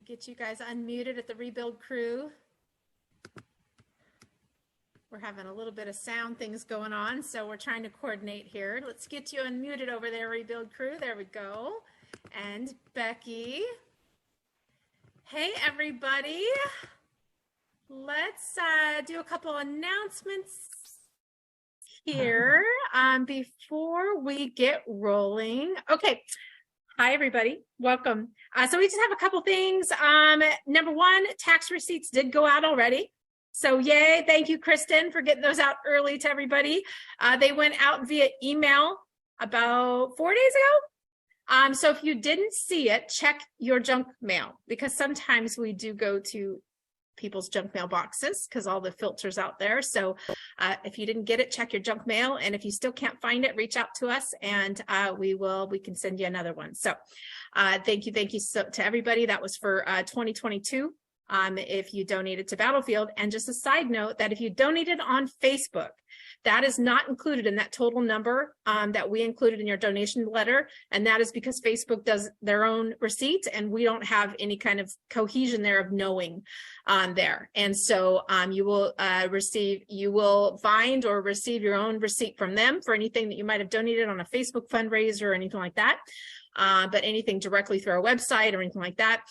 Get you guys unmuted at the Rebuild Crew. We're having a little bit of sound things going on, so we're trying to coordinate here. Let's get you unmuted over there, Rebuild Crew. There we go. And Becky. Hey, everybody. Let's do a couple announcements here before we get rolling. Okay. Hi, everybody. Welcome. So we just have a couple things. Number one, tax receipts did go out already. So yay. Thank you, Kristen, for getting those out early to everybody. They went out via email about 4 days ago. So if you didn't see it, check your junk mail, because sometimes we do go to people's junk mail boxes because all the filters out there. So if you didn't get it, check your junk mail. And if you still can't find it, reach out to us and we can send you another one. So thank you to everybody. That was for 2022. If you donated to Battlefield. And just a side note that if you donated on Facebook, that is not included in that total number that we included in your donation letter. And that is because Facebook does their own receipts and we don't have any kind of cohesion there of knowing there. And so you will find or receive your own receipt from them for anything that you might have donated on a Facebook fundraiser or anything like that. But anything directly through our website or anything like that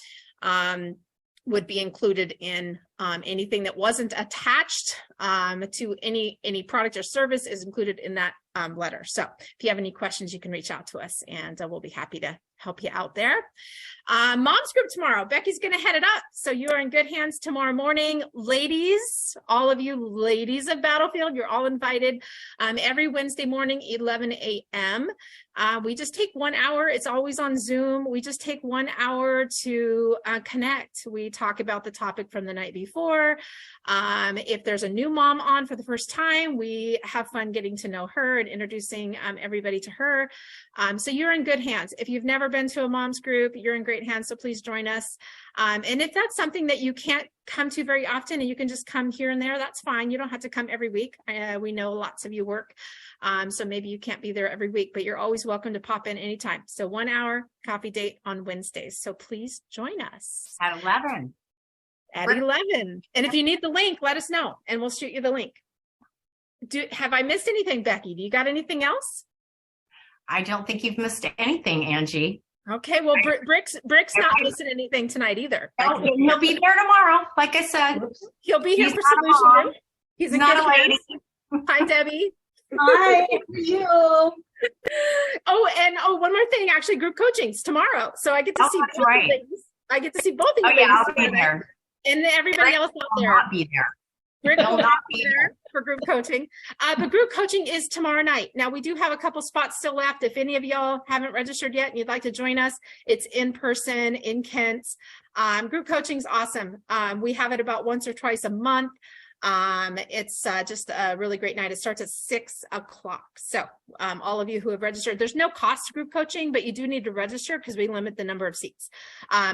would be included in anything that wasn't attached to any product or service is included in that letter. So if you have any questions, you can reach out to us and we'll be happy to help you out there. Mom's group tomorrow. Becky's going to head it up. So you are in good hands tomorrow morning. Ladies, all of you ladies of Battlefield, you're all invited every Wednesday morning, 11 a.m. We just take 1 hour. It's always on Zoom. We just take 1 hour to connect. We talk about the topic from the night before. If there's a new mom on for the first time, we have fun getting to know her and introducing everybody to her. So you're in good hands. If you've never been to a mom's group, you're in great hands. So please join us. And if that's something that you can't come to very often and you can just come here and there, that's fine. You don't have to come every week. We know lots of you work. So maybe you can't be there every week, but you're always welcome to pop in anytime. So 1 hour coffee date on Wednesdays. So please join us. At 11. At 11. And if you need the link, let us know and we'll shoot you the link. Have I missed anything, Becky? Do you got anything else? I don't think you've missed anything, Angie. Okay, well, Brick's not missing anything tonight either. No, he'll be there tomorrow, like I said. He'll be here for Solution Room. He's not a lady. Hi, Debbie. Hi, you. One more thing, actually, group coaching's tomorrow. So I get to see both right. things. I get to see both of you. Oh, yeah, I'll be there. And everybody else out there. I'll not be there. Rick will not be there for group coaching. But group coaching is tomorrow night. Now, we do have a couple spots still left. If any of y'all haven't registered yet and you'd like to join us, it's in person in Kent. Group coaching is awesome. We have it about once or twice a month. It's just a really great night. It starts at 6 o'clock. So all of you who have registered, there's no cost to group coaching, but you do need to register because we limit the number of seats.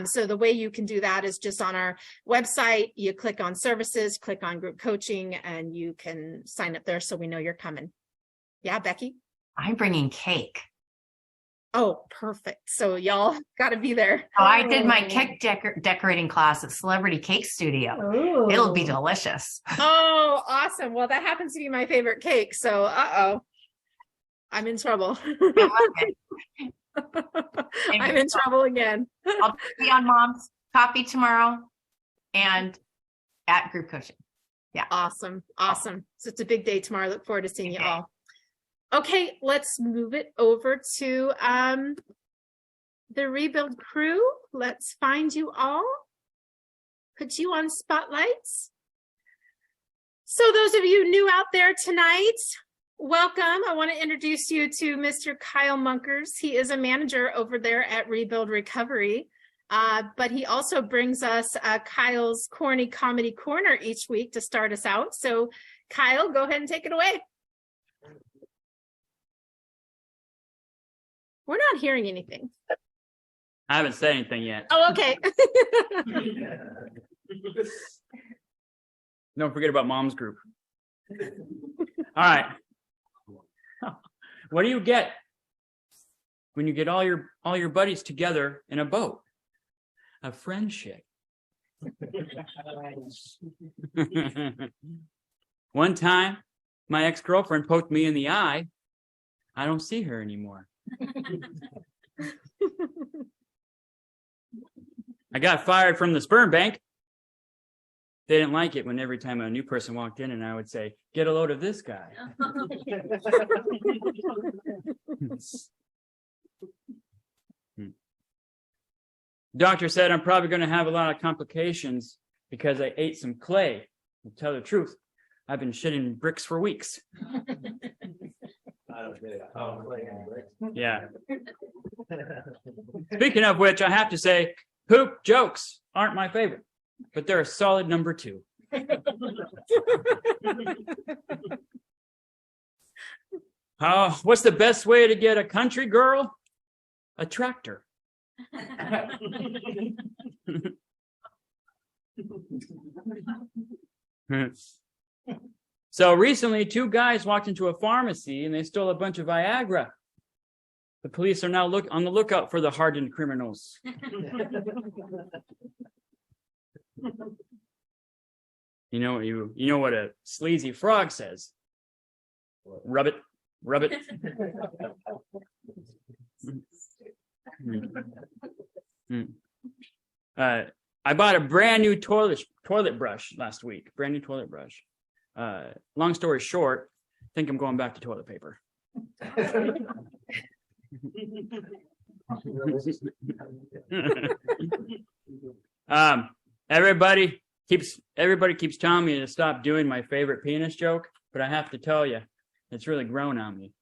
So the way you can do that is just on our website, you click on services, click on group coaching, and you can sign up there so we know you're coming. Yeah, Becky? I'm bringing cake. Oh, perfect. So y'all got to be there. Oh, I did my cake decorating class at Celebrity Cake Studio. Ooh. It'll be delicious. Oh, awesome. Well, that happens to be my favorite cake. So, I'm in trouble. I'm in trouble again. I'll be on Mom's Coffee tomorrow and at group coaching. Yeah. Awesome. Awesome. So it's a big day tomorrow. I look forward to seeing you all. Okay, let's move it over to the Rebuild Crew. Let's find you all. Put you on spotlights. So those of you new out there tonight, welcome. I want to introduce you to Mr. Kyle Munkers. He is a manager over there at Rebuild Recovery, but he also brings us Kyle's Corny Comedy Corner each week to start us out. So Kyle, go ahead and take it away. We're not hearing anything. I haven't said anything yet. Oh, okay. Don't forget about Mom's group. All right. What do you get when you get all your buddies together in a boat? A friendship. One time, my ex-girlfriend poked me in the eye. I don't see her anymore. I got fired from the sperm bank. They didn't like it when every time a new person walked in and I would say, get a load of this guy. Doctor said I'm probably going to have a lot of complications because I ate some clay. To tell the truth, I've been shitting bricks for weeks. Yeah. Speaking of which, I have to say, poop jokes aren't my favorite, but they're a solid number 2. What's the best way to get a country girl? A tractor. So recently, 2 guys walked into a pharmacy and they stole a bunch of Viagra. The police are now on the lookout for the hardened criminals. You know what a sleazy frog says? Rub it, rub it. I bought a brand new toilet brush last week. Brand new toilet brush. Long story short, I think I'm going back to toilet paper. Everybody keeps telling me to stop doing my favorite penis joke, but I have to tell you, it's really grown on me.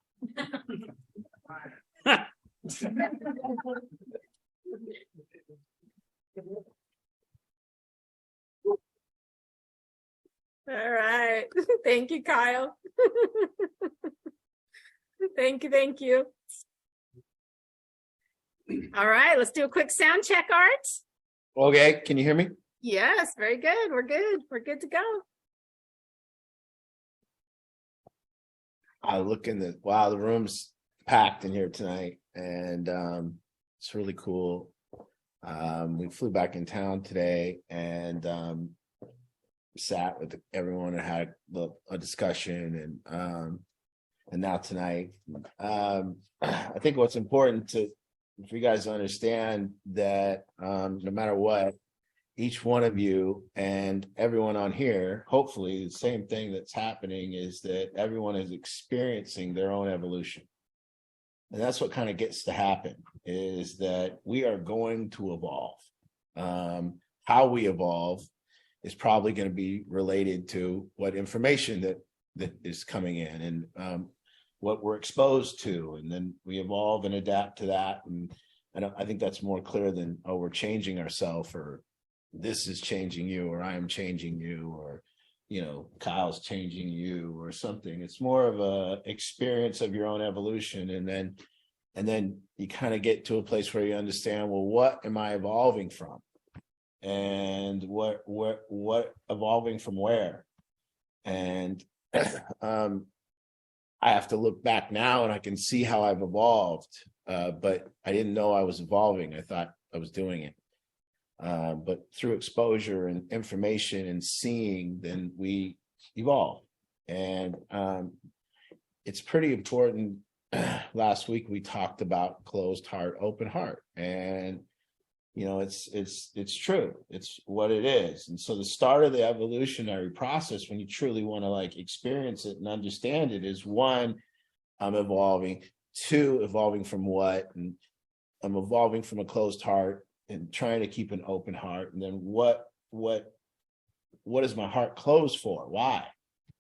All right. Thank you, Kyle. Thank you. All right, let's do a quick sound check, Art. Okay, can you hear me? Yes, very good. We're good. We're good to go. I look in the the room's packed in here tonight, and it's really cool. We flew back in town today and sat with everyone and had a discussion, and now tonight, I think what's important for you guys to understand that no matter what, each one of you and everyone on here, hopefully the same thing that's happening is that everyone is experiencing their own evolution. And that's what kind of gets to happen, is that we are going to evolve. How we evolve is probably going to be related to what information that is coming in and what we're exposed to. And then we evolve and adapt to that. And I think that's more clear than, oh, we're changing ourselves, or this is changing you, or I am changing you, or, Kyle's changing you or something. It's more of a experience of your own evolution. And then you kind of get to a place where you understand, well, what am I evolving from? And what evolving from where? And I have to look back now and I can see how I've evolved. But I didn't know I was evolving. I thought I was doing it. But through exposure and information and seeing, then we evolve. And it's pretty important. Last week we talked about closed heart, open heart, and it's true. It's what it is. And so the start of the evolutionary process, when you truly want to experience it and understand it, is 1, I'm evolving. 2, evolving from what? And I'm evolving from a closed heart and trying to keep an open heart. And then what is my heart closed for?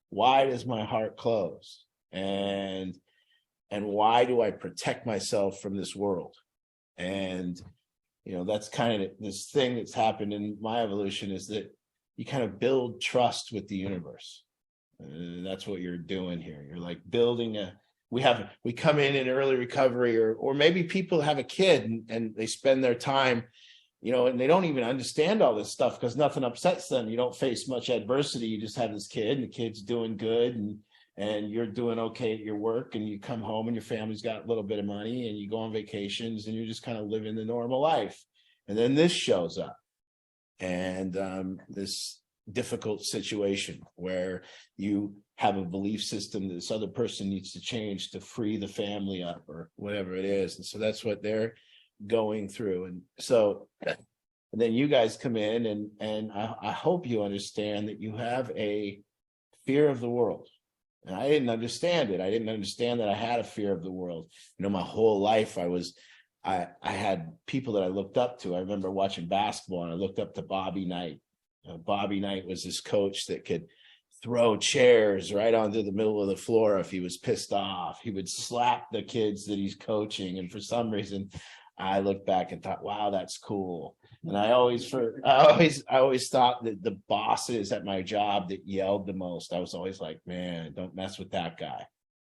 Why does my heart close? And why do I protect myself from this world? And that's kind of this thing that's happened in my evolution, is that you kind of build trust with the universe. And that's what you're doing here. You're building we come in early recovery, or maybe people have a kid and they spend their time, and they don't even understand all this stuff because nothing upsets them. You don't face much adversity. You just have this kid and the kid's doing good and you're doing okay at your work, and you come home and your family's got a little bit of money and you go on vacations and you're just kind of living the normal life. And then this shows up and this difficult situation where you have a belief system that this other person needs to change to free the family up or whatever it is. And so that's what they're going through. And so and then you guys come in and I hope you understand that you have a fear of the world. And I didn't understand it. I didn't understand that I had a fear of the world. You know, my whole life I had people that I looked up to. I remember watching basketball and I looked up to Bobby Knight. Bobby Knight was this coach that could throw chairs right onto the middle of the floor if he was pissed off. He would slap the kids that he's coaching. And for some reason, I looked back and thought, wow, that's cool. And I always thought that the bosses at my job that yelled the most, I was always like, man, don't mess with that guy.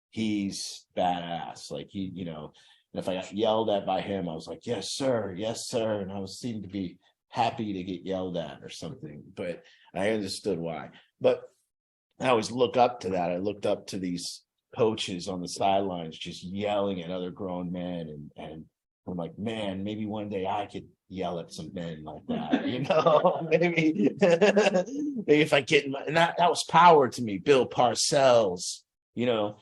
He's badass. Like he, you know, and if I got yelled at by him, I was like, yes, sir. Yes, sir. And I seemed to be happy to get yelled at or something, but I understood why. But I always look up to that. I looked up to these coaches on the sidelines just yelling at other grown men. And I'm like, man, maybe one day I could yell at some men like that, you know, maybe if I get in my, and that was power to me. Bill Parcells, you know,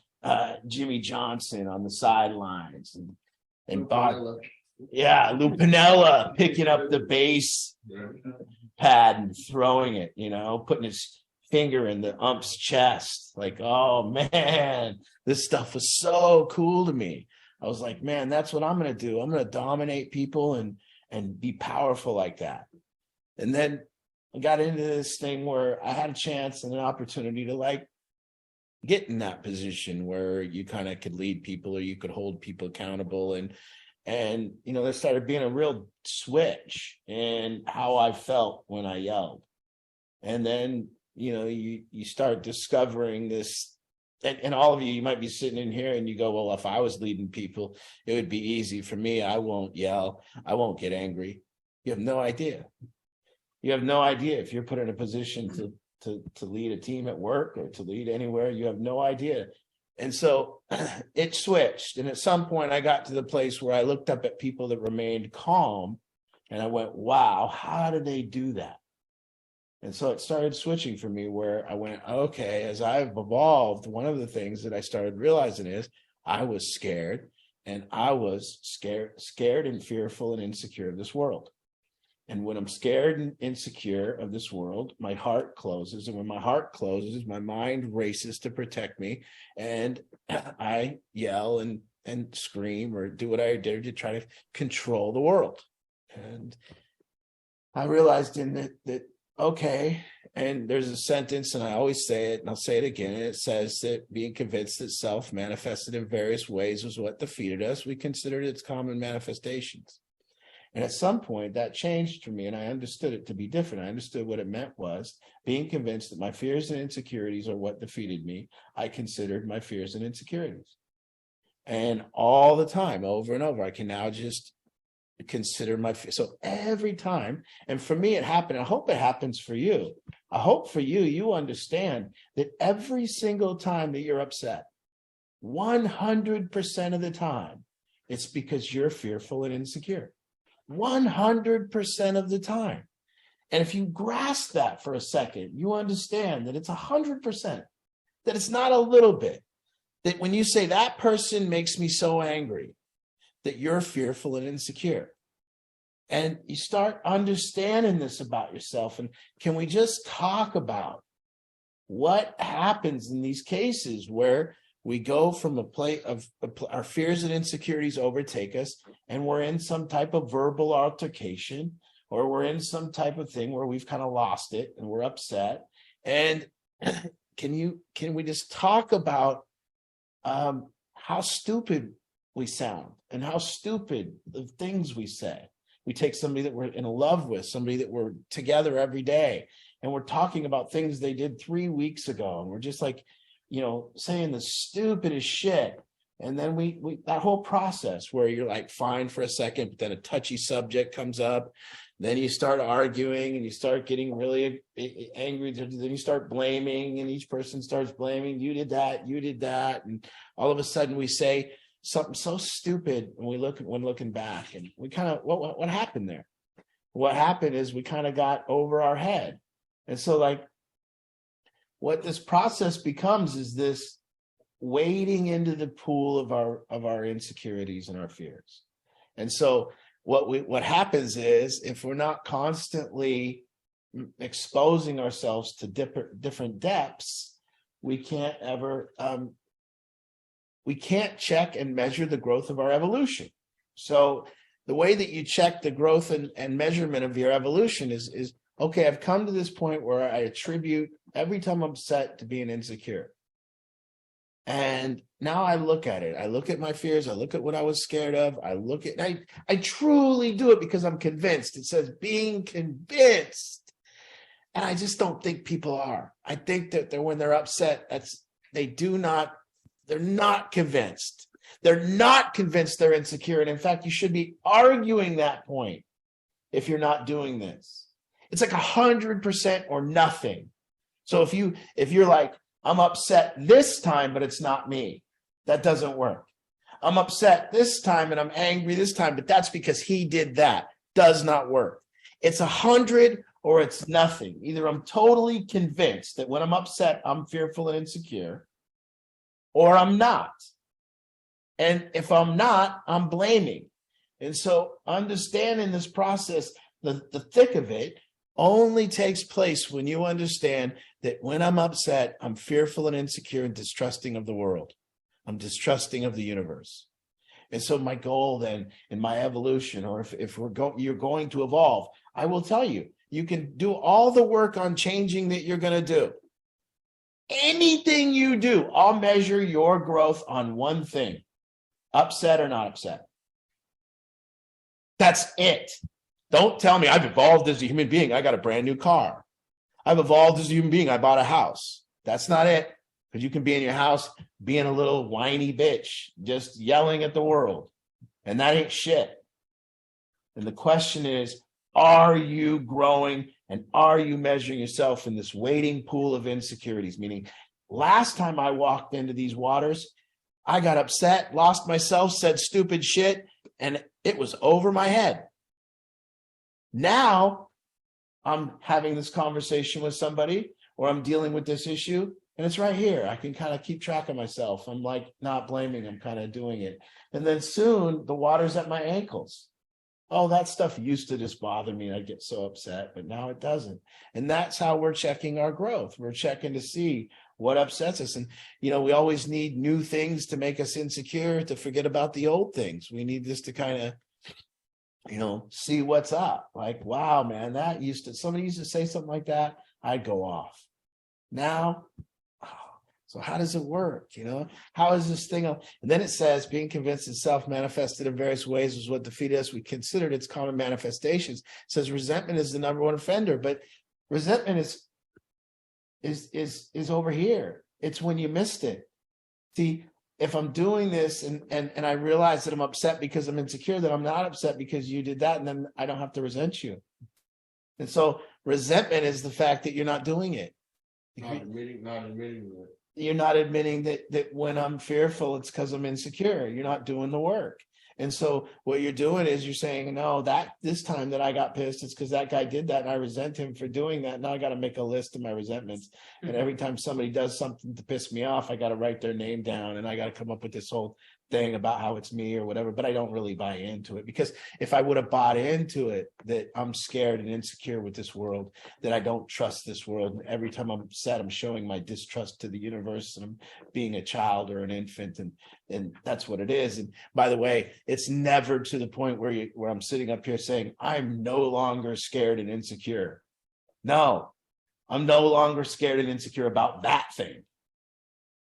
Jimmy Johnson on the sidelines and Bob, yeah, Lou Piniella picking up the base pad and throwing it, you know, putting his finger in the ump's chest. Like, oh man, this stuff was so cool to me. I was like, man, that's what I'm going to do. I'm going to dominate people and be powerful like that. And then I got into this thing where I had a chance and an opportunity to like get in that position where you kind of could lead people or you could hold people accountable. And, you know, there started being a real switch in how I felt when I yelled. And then, you know, you start discovering this, and all of you might be sitting in here and you go, well, if I was leading people, it would be easy for me. I won't yell. I won't get angry. You have no idea. You have no idea if you're put in a position to lead a team at work or to lead anywhere. You have no idea. And so it switched. And at some point I got to the place where I looked up at people that remained calm and I went, wow, how did they do that? And so it started switching for me where I went, okay, as I've evolved, one of the things that I started realizing is I was scared, and I was scared and fearful and insecure of this world. And when I'm scared and insecure of this world, my heart closes. And when my heart closes, my mind races to protect me. And I yell and scream or do what I dare to try to control the world. And I realized in that okay, and there's a sentence, and I always say it, and I'll say it again, and it says that being convinced that self manifested in various ways was what defeated us. We considered its common manifestations. And at some point that changed for me, and I understood it to be different. I understood what it meant was being convinced that my fears and insecurities are what defeated me. I considered my fears and insecurities. And all the time, over and over, I can now just consider my fear. So every time, and for me it happened, I hope it happens for you. I hope for you, you understand that every single time that you're upset, 100% of the time, it's because you're fearful and insecure. 100% of the time. And if you grasp that for a second, you understand that it's 100%, that it's not a little bit, that when you say that person makes me so angry, that you're fearful and insecure. And you start understanding this about yourself. And can we just talk about what happens in these cases where we go from a place of our fears and insecurities overtake us, and we're in some type of verbal altercation, or we're in some type of thing where we've kind of lost it and we're upset. And can we just talk about how stupid we sound and how stupid the things we say. We take somebody that we're in love with, somebody that we're together every day, and we're talking about things they did 3 weeks ago, and we're just like, you know, saying the stupidest shit. And then we that whole process where you're like fine for a second, but then a touchy subject comes up, then you start arguing and you start getting really angry, then you start blaming, and each person starts blaming, you did that, and all of a sudden we say something so stupid when looking back, and we kind of what happened there? what happened is we kind of got over our head. And so like what this process becomes is this wading into the pool of our insecurities and our fears. And so what happens is if we're not constantly exposing ourselves to different depths, we can't ever we can't check and measure the growth of our evolution. So the way that you check the growth and measurement of your evolution is okay, I've come to this point where I attribute every time I'm upset to being insecure. And now I look at it. I look at my fears. I look at what I was scared of. I truly do it because I'm convinced. It says being convinced. And I just don't think people are. I think that when they're upset, they're not convinced. They're not convinced they're insecure. And in fact, you should be arguing that point if you're not doing this. It's like 100% or nothing. So if you're like, I'm upset this time, but it's not me, that doesn't work. I'm upset this time and I'm angry this time, but that's because he did that. Does not work. It's 100 or it's nothing. Either I'm totally convinced that when I'm upset, I'm fearful and insecure, or I'm not. And if I'm not, I'm blaming. And so understanding this process, the thick of it, only takes place when you understand that when I'm upset, I'm fearful and insecure and distrusting of the world. I'm distrusting of the universe. And so my goal then in my evolution, or if you're going to evolve, I will tell you, you can do all the work on changing that you're going to do. Anything you do, I'll measure your growth on one thing: upset or not upset. That's it. Don't tell me I've evolved as a human being. I got a brand new car. I've evolved as a human being. I bought a house. That's not it. Because you can be in your house being a little whiny bitch, just yelling at the world. And that ain't shit. And the question is, are you growing and are you measuring yourself in this wading pool of insecurities? Meaning, last time I walked into these waters, I got upset, lost myself, said stupid shit, and it was over my head. Now I'm having this conversation with somebody, or I'm dealing with this issue, and it's right here. I can kind of keep track of myself. I'm like not blaming, I'm kind of doing it. And then soon the water's at my ankles. Oh, that stuff used to just bother me. I'd get so upset, but now it doesn't. And that's how we're checking our growth. We're checking to see what upsets us. And, we always need new things to make us insecure, to forget about the old things. We need this to kind of, see what's up. Like, wow, man, somebody used to say something like that, I'd go off. Now, so how does it work? How is this thing? And then it says, being convinced itself manifested in various ways was what defeated us. We considered its common manifestations. It says resentment is the number one offender, but resentment is over here. It's when you missed it. See, if I'm doing this and I realize that I'm upset because I'm insecure, then I'm not upset because you did that, and then I don't have to resent you. And so resentment is the fact that you're not doing it. Not admitting it. You're not admitting that when I'm fearful, it's because I'm insecure. You're not doing the work. And so what you're doing is you're saying, no, this time that I got pissed, it's because that guy did that and I resent him for doing that. Now I got to make a list of my resentments. And every time somebody does something to piss me off, I got to write their name down and I got to come up with this whole thing about how it's me or whatever. But I don't really buy into it, because if I would have bought into it, that I'm scared and insecure with this world, that I don't trust this world. And every time I'm upset, I'm showing my distrust to the universe, and I'm being a child or an infant. And that's what it is. And by the way, it's never to the point where I'm sitting up here saying, I'm no longer scared and insecure. No, I'm no longer scared and insecure about that thing.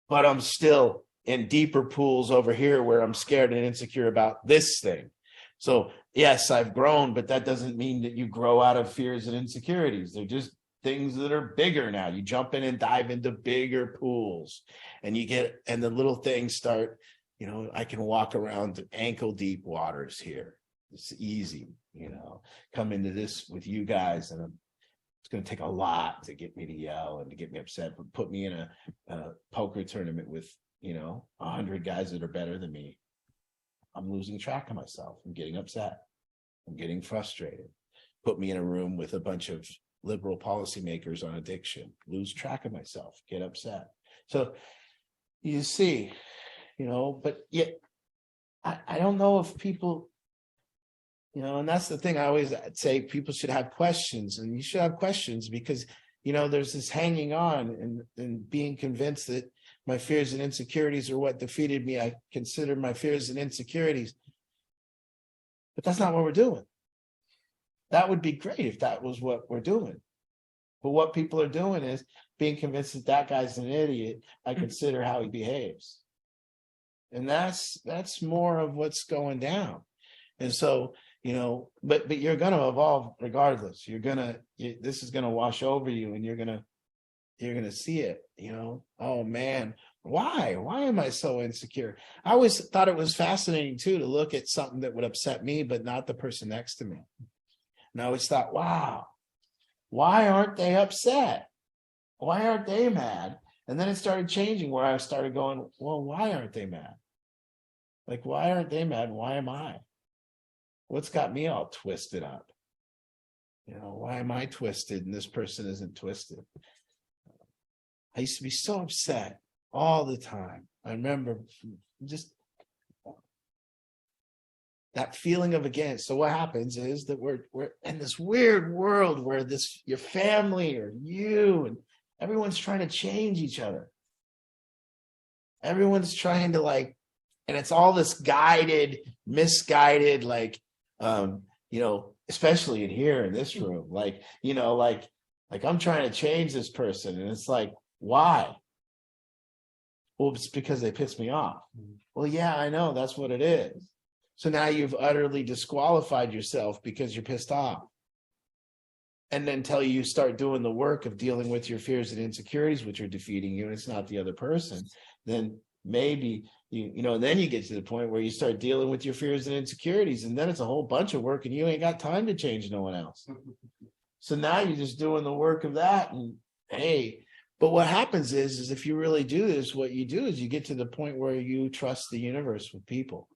But I'm still in deeper pools over here where I'm scared and insecure about this thing. So yes, I've grown, but that doesn't mean that you grow out of fears and insecurities. They're just things that are bigger now. You jump in and dive into bigger pools, and the little things start, I can walk around ankle deep waters here. It's easy, come into this with you guys, and it's going to take a lot to get me to yell and to get me upset, but put me in a poker tournament with 100 guys that are better than me. I'm losing track of myself. I'm getting upset. I'm getting frustrated. put me in a room with a bunch of liberal policymakers on addiction, lose track of myself, get upset. So you see, but yet I don't know if people, and that's the thing I always say, people should have questions, and you should have questions because, there's this hanging on and being convinced that my fears and insecurities are what defeated me. I consider my fears and insecurities, but that's not what we're doing. That would be great if that was what we're doing. But what people are doing is being convinced that that guy's an idiot. I consider how he behaves. And that's more of what's going down. And so, but you're going to evolve regardless. This is going to wash over you, and you're going to see it, oh man, why am I so insecure? I always thought it was fascinating too, to look at something that would upset me, but not the person next to me. And I always thought, wow, why aren't they upset? Why aren't they mad? And then it started changing where I started going, well, why aren't they mad? Like, why aren't they mad? Why am I? What's got me all twisted up? Why am I twisted and this person isn't twisted? I used to be so upset all the time. I remember just that feeling of against. So what happens is that we're in this weird world where your family or you and everyone's trying to change each other. Everyone's trying to and it's all this misguided, especially in here in this room, like I'm trying to change this person. And it's like, why? Well, it's because they pissed me off. Well, yeah, I know that's what it is. So now you've utterly disqualified yourself because you're pissed off. And then until you start doing the work of dealing with your fears and insecurities, which are defeating you, and it's not the other person, then maybe then you get to the point where you start dealing with your fears and insecurities, and then it's a whole bunch of work and you ain't got time to change no one else. So now you're just doing the work of that. And hey, but what happens is if you really do this, what you do is you get to the point where you trust the universe with people.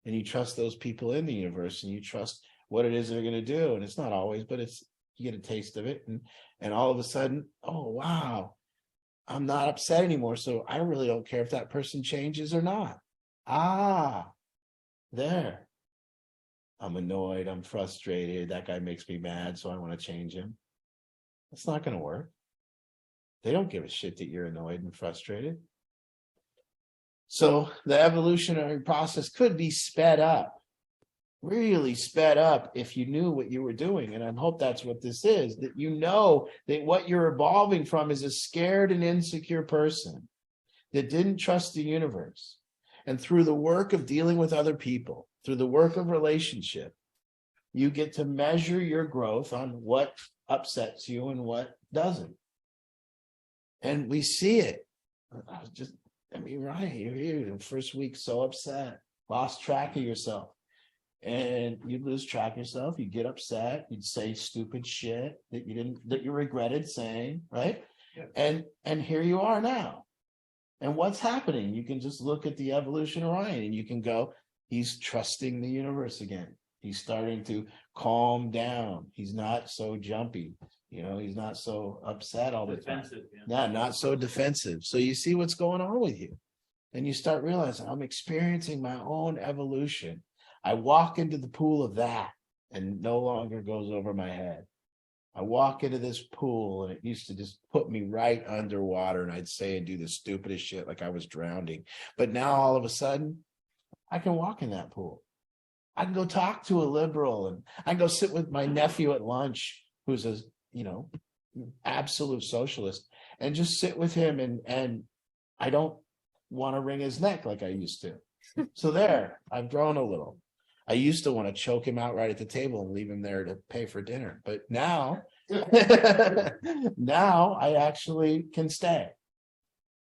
And you trust those people in the universe, and you trust what it is they're going to do. And it's not always, but you get a taste of it. And all of a sudden, oh, wow, I'm not upset anymore. So I really don't care if that person changes or not. There. I'm annoyed. I'm frustrated. That guy makes me mad. So I want to change him. That's not going to work. They don't give a shit that you're annoyed and frustrated. So the evolutionary process could be sped up, really sped up, if you knew what you were doing. And I hope that's what this is, that that what you're evolving from is a scared and insecure person that didn't trust the universe. And through the work of dealing with other people, through the work of relationship, you get to measure your growth on what upsets you and what doesn't. And we see it. Right, you're here the first week so upset, lost track of yourself. And you lose track of yourself, you get upset, you'd say stupid shit that you regretted saying, right? Yeah. And here you are now. And what's happening? You can just look at the evolution of Ryan and you can go, he's trusting the universe again. He's starting to calm down. He's not so jumpy. He's not so upset all the time. Yeah, not so defensive. So you see what's going on with you. And you start realizing I'm experiencing my own evolution. I walk into the pool of that and no longer goes over my head. I walk into this pool and it used to just put me right underwater, and I'd say and do the stupidest shit like I was drowning. But now all of a sudden, I can walk in that pool. I can go talk to a liberal, and I can go sit with my nephew at lunch, who's a absolute socialist, and just sit with him, and I don't want to wring his neck like I used to. So there, I've grown a little. I used to want to choke him out right at the table and leave him there to pay for dinner. But now, now I actually can stay.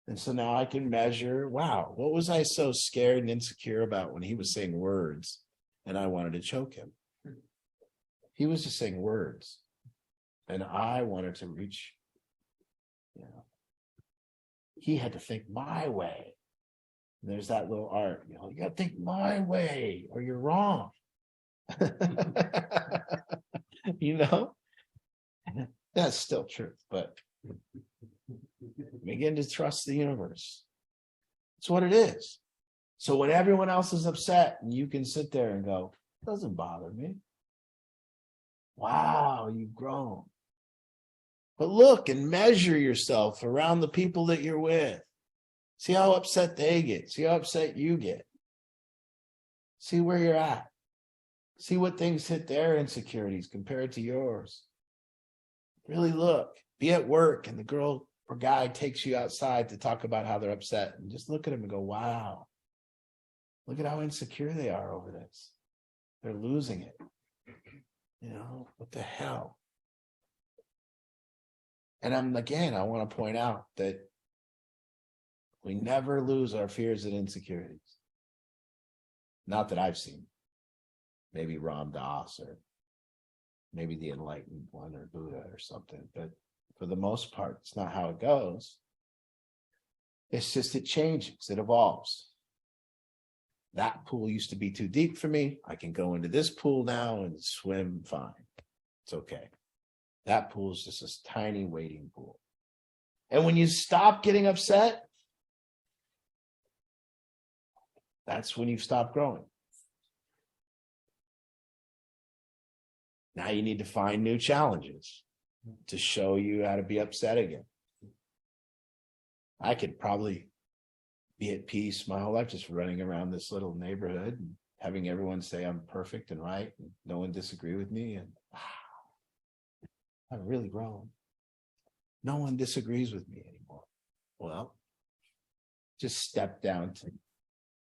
And so now I can measure, wow, what was I so scared and insecure about when he was saying words and I wanted to choke him? He was just saying words. And I wanted to reach, he had to think my way. And there's that little art, you got to think my way or you're wrong. You know, that's still truth, but begin to trust the universe. It's what it is. So when everyone else is upset, and you can sit there and go, doesn't bother me. Wow, you've grown. But look and measure yourself around the people that you're with. See how upset they get. See how upset you get. See where you're at. See what things hit their insecurities compared to yours. Really look. Be at work and the girl or guy takes you outside to talk about how they're upset. And just look at them and go, wow. Look at how insecure they are over this. They're losing it. You know, what the hell? And I want to point out that we never lose our fears and insecurities. Not that I've seen. Maybe Ram Dass or maybe the enlightened one or Buddha or something. But for the most part, it's not how it goes. It's just it changes, it evolves. That pool used to be too deep for me. I can go into this pool now and swim fine. It's okay. That pool is just a tiny wading pool. And when you stop getting upset, that's when you stop growing. Now you need to find new challenges to show you how to be upset again. I could probably be at peace my whole life just running around this little neighborhood and having everyone say I'm perfect and right and no one disagree with me, and wow, I've really grown. No one disagrees with me anymore. Well, just step down to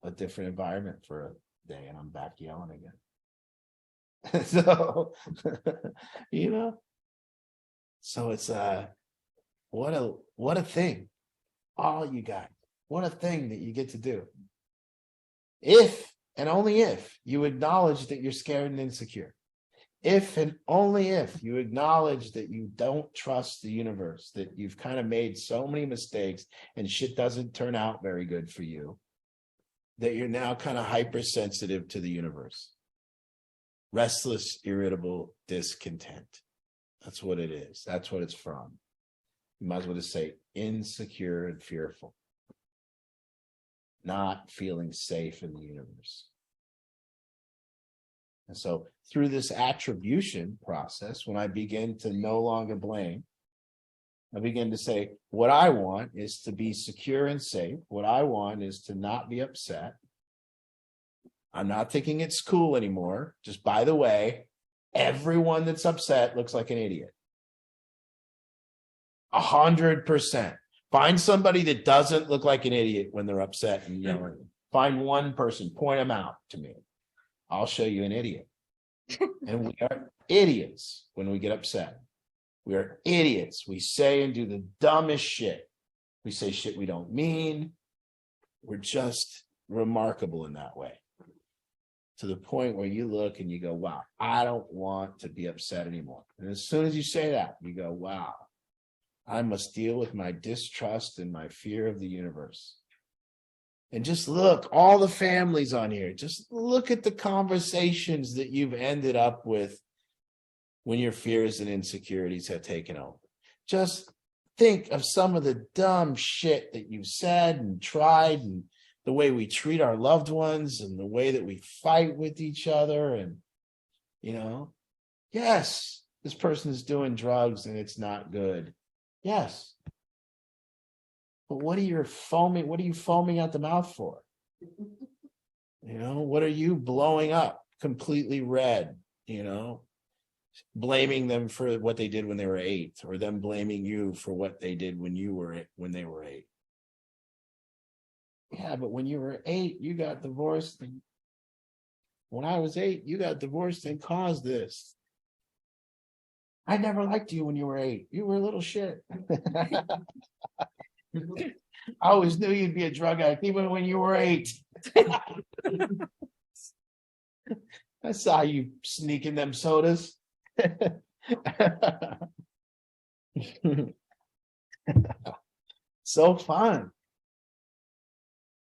a different environment for a day and I'm back yelling again. So you know, so it's what a thing. All you got. What a thing that you get to do. If and only if you acknowledge that you're scared and insecure. If and only if you acknowledge that you don't trust the universe, that you've kind of made so many mistakes and shit doesn't turn out very good for you, that you're now kind of hypersensitive to the universe. Restless, irritable, discontent. That's what it is. That's what it's from. You might as well just say insecure and fearful. Not feeling safe in the universe. And so through this attribution process, when I begin to no longer blame, I begin to say, what I want is to be secure and safe. What I want is to not be upset. I'm not thinking it's cool anymore. Just by the way, everyone that's upset looks like an idiot. 100%. Find somebody that doesn't look like an idiot when they're upset and yelling. Find one person, point them out to me. I'll show you an idiot. And we are idiots when we get upset. We are idiots. We say and do the dumbest shit. We say shit we don't mean. We're just remarkable in that way. To the point where you look and you go, wow, I don't want to be upset anymore. And as soon as you say that, you go, wow, I must deal with my distrust and my fear of the universe. And just look, all the families on here, just look at the conversations that you've ended up with when your fears and insecurities have taken over. Just think of some of the dumb shit that you've said and tried, and the way we treat our loved ones and the way that we fight with each other. And, you know, yes, this person is doing drugs and it's not good. Yes. But what are you foaming at the mouth for? You know, what are you blowing up completely red, you know, blaming them for what they did when they were 8, or them blaming you for what they did when they were 8. Yeah, but when you were 8, you got divorced. And when I was 8, you got divorced and caused this. I never liked you when you were 8. You were a little shit. I always knew you'd be a drug addict, even when you were 8. I saw you sneaking them sodas. So fun.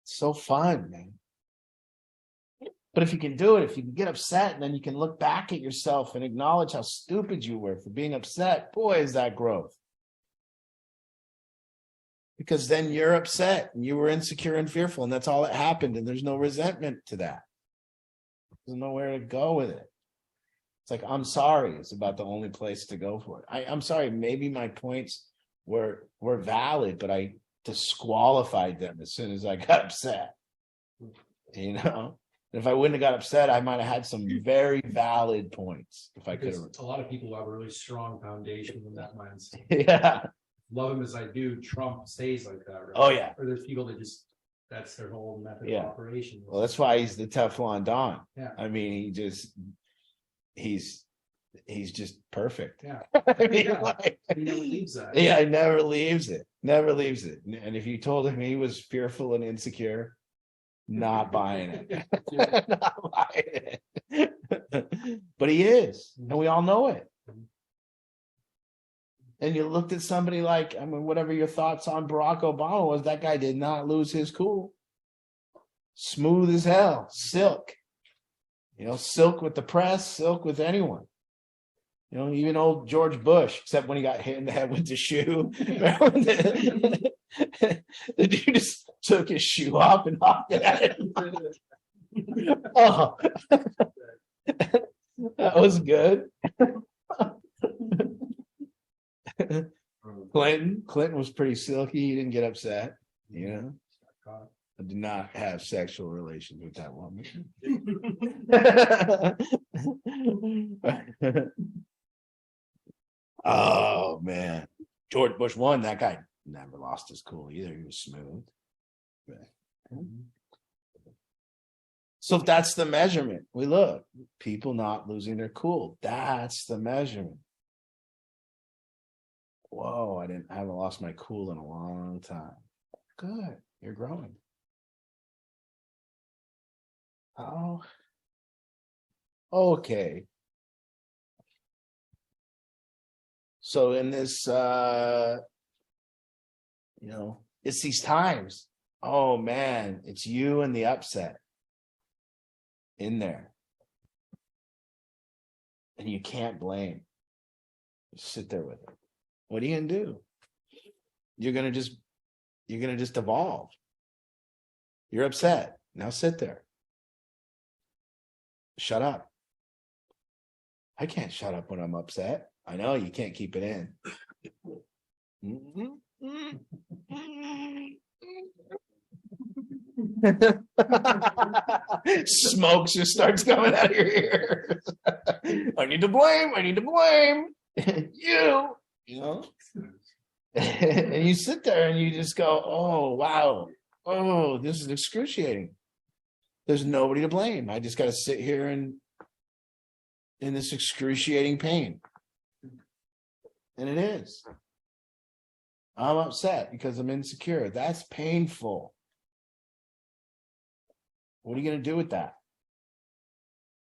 So fun, man. But if you can do it, if you can get upset and then you can look back at yourself and acknowledge how stupid you were for being upset, boy, is that growth. Because then you're upset and you were insecure and fearful, and that's all that happened. And there's no resentment to that. There's nowhere to go with it. It's like, I'm sorry. It's about the only place to go for it. I'm sorry. Maybe my points were valid, but I disqualified them as soon as I got upset. You know? If I wouldn't have got upset, I might have had some very valid points. If I could have. Because a lot of people have a really strong foundation in that mindset. Yeah. Love him as I do, Trump stays like that, right? Oh, yeah. Or there's people that just, that's their whole method Yeah. of operation. Well, that's why he's the Teflon Don. Yeah. I mean, he's just perfect. Yeah. I mean, Yeah. like, He never leaves that. yeah, it never leaves it. Never leaves it. And if you told him he was fearful and insecure, not buying it. Not buying it. But he is, and we all know it. And you looked at somebody like, I mean, whatever your thoughts on Barack Obama was, that guy did not lose his cool. Smooth as hell, silk. You know, silk with the press, silk with anyone. You know, even old George Bush, except when he got hit in the head with the shoe. The dude just took his shoe off and hopped it at him. Oh, that was good. Clinton was pretty silky. He didn't get upset. You know, I did not have sexual relations with that woman. Oh man, George Bush won. That guy never lost his cool either. He was smooth. So if that's the measurement, we look people not losing their cool. That's the measurement. Whoa, I haven't lost my cool in a long time. Good, you're growing. Oh, okay. So in this, it's these times. Oh man, it's you and the upset in there. And you can't blame. Just sit there with it. What are you gonna do? You're gonna just evolve. You're upset. Now sit there. Shut up. I can't shut up when I'm upset. I know you can't keep it in. Smoke just starts coming out of your ears. I need to blame you, you know? And you sit there and you just go, oh, wow. Oh, this is excruciating. There's nobody to blame. I just got to sit here in this excruciating pain. And it is. I'm upset because I'm insecure. That's painful. What are you going to do with that?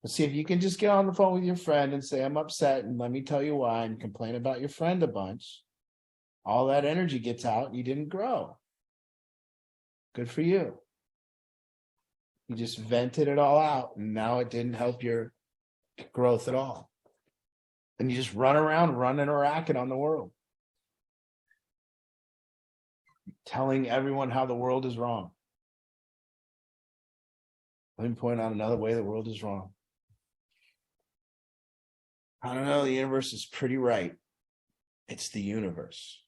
Let's see if you can just get on the phone with your friend and say, I'm upset and let me tell you why, and complain about your friend a bunch. All that energy gets out and you didn't grow. Good for you. You just vented it all out and now it didn't help your growth at all. And you just run around running a racket on the world. Telling everyone how the world is wrong. Let me point out another way the world is wrong. I don't know, the universe is pretty right. It's the universe.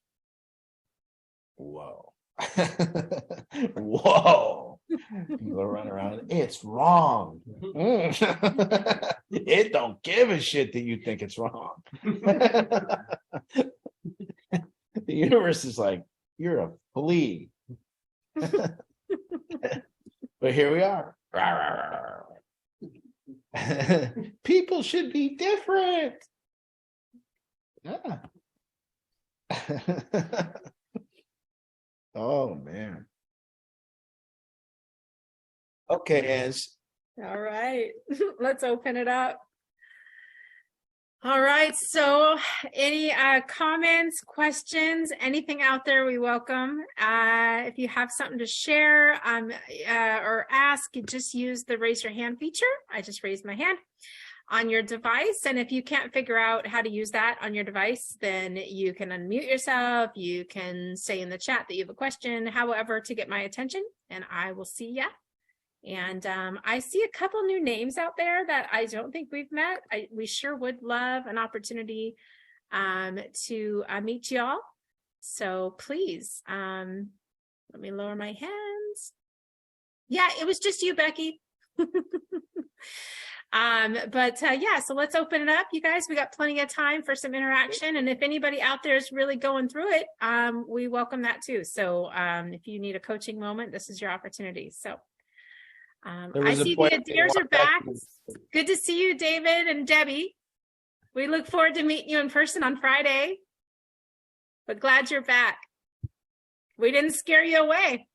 Whoa. Whoa. People are running around. It's wrong. It don't give a shit that you think it's wrong. The universe is like, you're a flea. But here we are. People should be different. Yeah. Oh man. Okay, Ez. All right, let's open it up. All right, so any comments, questions, anything out there, we welcome. If you have something to share or ask, you just use the raise your hand feature. I just raised my hand on your device. And if you can't figure out how to use that on your device, then you can unmute yourself. You can say in the chat that you have a question, however, to get my attention, and I will see ya. And I see a couple new names out there that I don't think we've met. We sure would love an opportunity to meet y'all. So please, let me lower my hands. Yeah, it was just you, Becky. Yeah, so let's open it up, you guys. We got plenty of time for some interaction. And if anybody out there is really going through it, we welcome that too. So if you need a coaching moment, this is your opportunity. So. I see the Adaires are back. Good to see you, David and Debbie. We look forward to meeting you in person on Friday. But glad you're back. We didn't scare you away.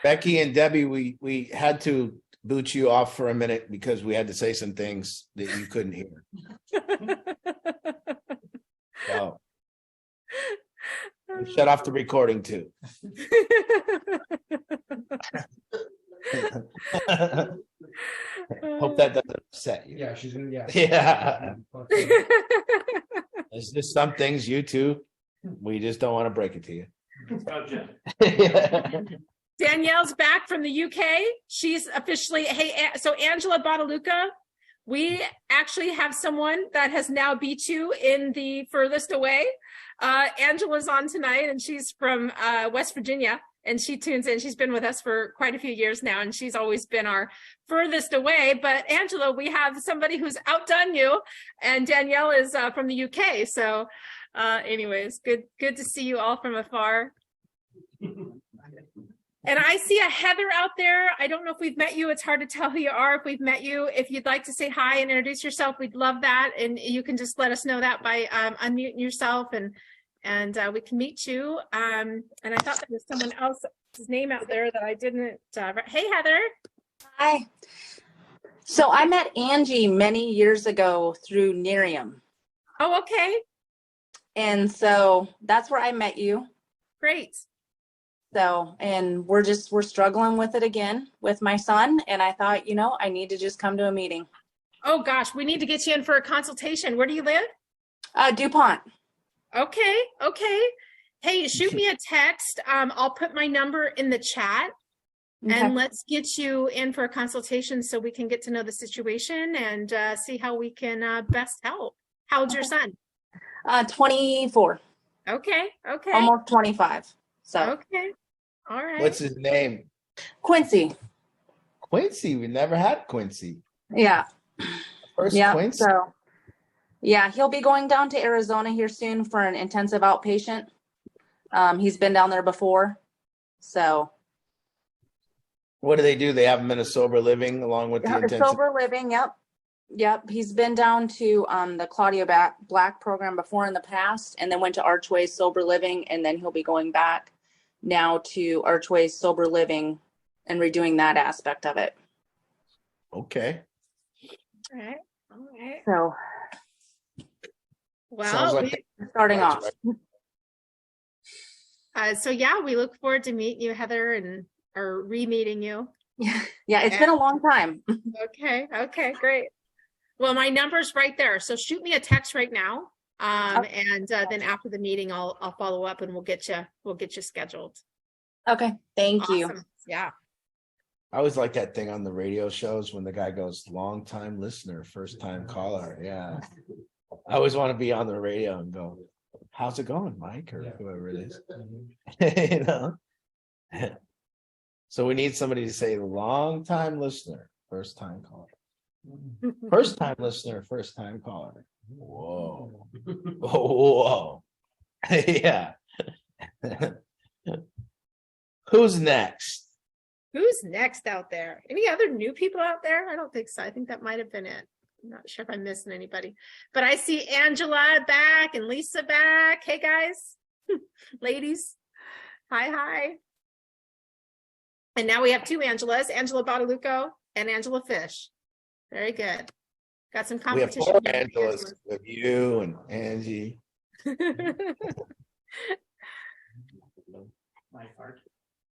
Becky and Debbie, we had to boot you off for a minute because we had to say some things that you couldn't hear. So we shut off the recording too. Hope that doesn't upset you. Yeah, she's gonna, yeah. Yeah. There's just some things you two, we just don't want to break it to you. Danielle's back from the UK. She's officially, so Angela Bottaluca, we actually have someone that has now beat you in the furthest away. Angela's on tonight, and she's from West Virginia, and she tunes in. She's been with us for quite a few years now, and she's always been our furthest away. But Angela, we have somebody who's outdone you, and Danielle is from the UK. So anyways, good to see you all from afar. And I see a Heather out there. I don't know if we've met you. It's hard to tell who you are if we've met you. If you'd like to say hi and introduce yourself, we'd love that. And you can just let us know that by unmuting yourself, and we can meet you. And I thought there was someone else's name out there that I didn't. Hey, Heather. Hi. So I met Angie many years ago through Nerium. Oh, okay. And so that's where I met you. Great. So, and we're struggling with it again with my son. And I thought, I need to just come to a meeting. Oh gosh, we need to get you in for a consultation. Where do you live? DuPont. Okay. Hey, shoot me a text. I'll put my number in the chat, and let's get you in for a consultation so we can get to know the situation and see how we can best help. How old's your son? 24. Okay. Almost 25. So. Okay. All right. What's his name? Quincy. Quincy. We never had Quincy. Yeah. First Yeah. Quincy. So, yeah, he'll be going down to Arizona here soon for an intensive outpatient. He's been down there before. So. What do? They have him in a sober living along with the intensive. Sober living. Yep. He's been down to the Claudia Black program before in the past, and then went to Archway Sober Living, and then he'll be going back now to Archway Sober Living and redoing that aspect of it. Okay. All right. So. Well, Sounds like Starting off. so yeah, we look forward to meeting you, Heather, or re-meeting you. Yeah, it's been a long time. Okay, great. Well, my number's right there. So shoot me a text right now. And then after the meeting, I'll follow up, and we'll get you scheduled. Okay. Thank you. Awesome. Yeah. I always like that thing on the radio shows when the guy goes, long time listener, first time caller. Yeah. I always want to be on the radio and go, how's it going, Mike? Or whoever it is. So we need somebody to say long time listener, first time caller. First time listener, first time caller. Whoa. Whoa. Yeah. Who's next? Who's next out there? Any other new people out there? I don't think so. I think that might have been it. I'm not sure if I'm missing anybody, but I see Angela back and Lisa back. Hey guys, ladies. Hi. And now we have two Angelas, Angela Bottaluco and Angela Fish. Very good. Got some We have competition. four here. Angelas with you and Angie. My heart.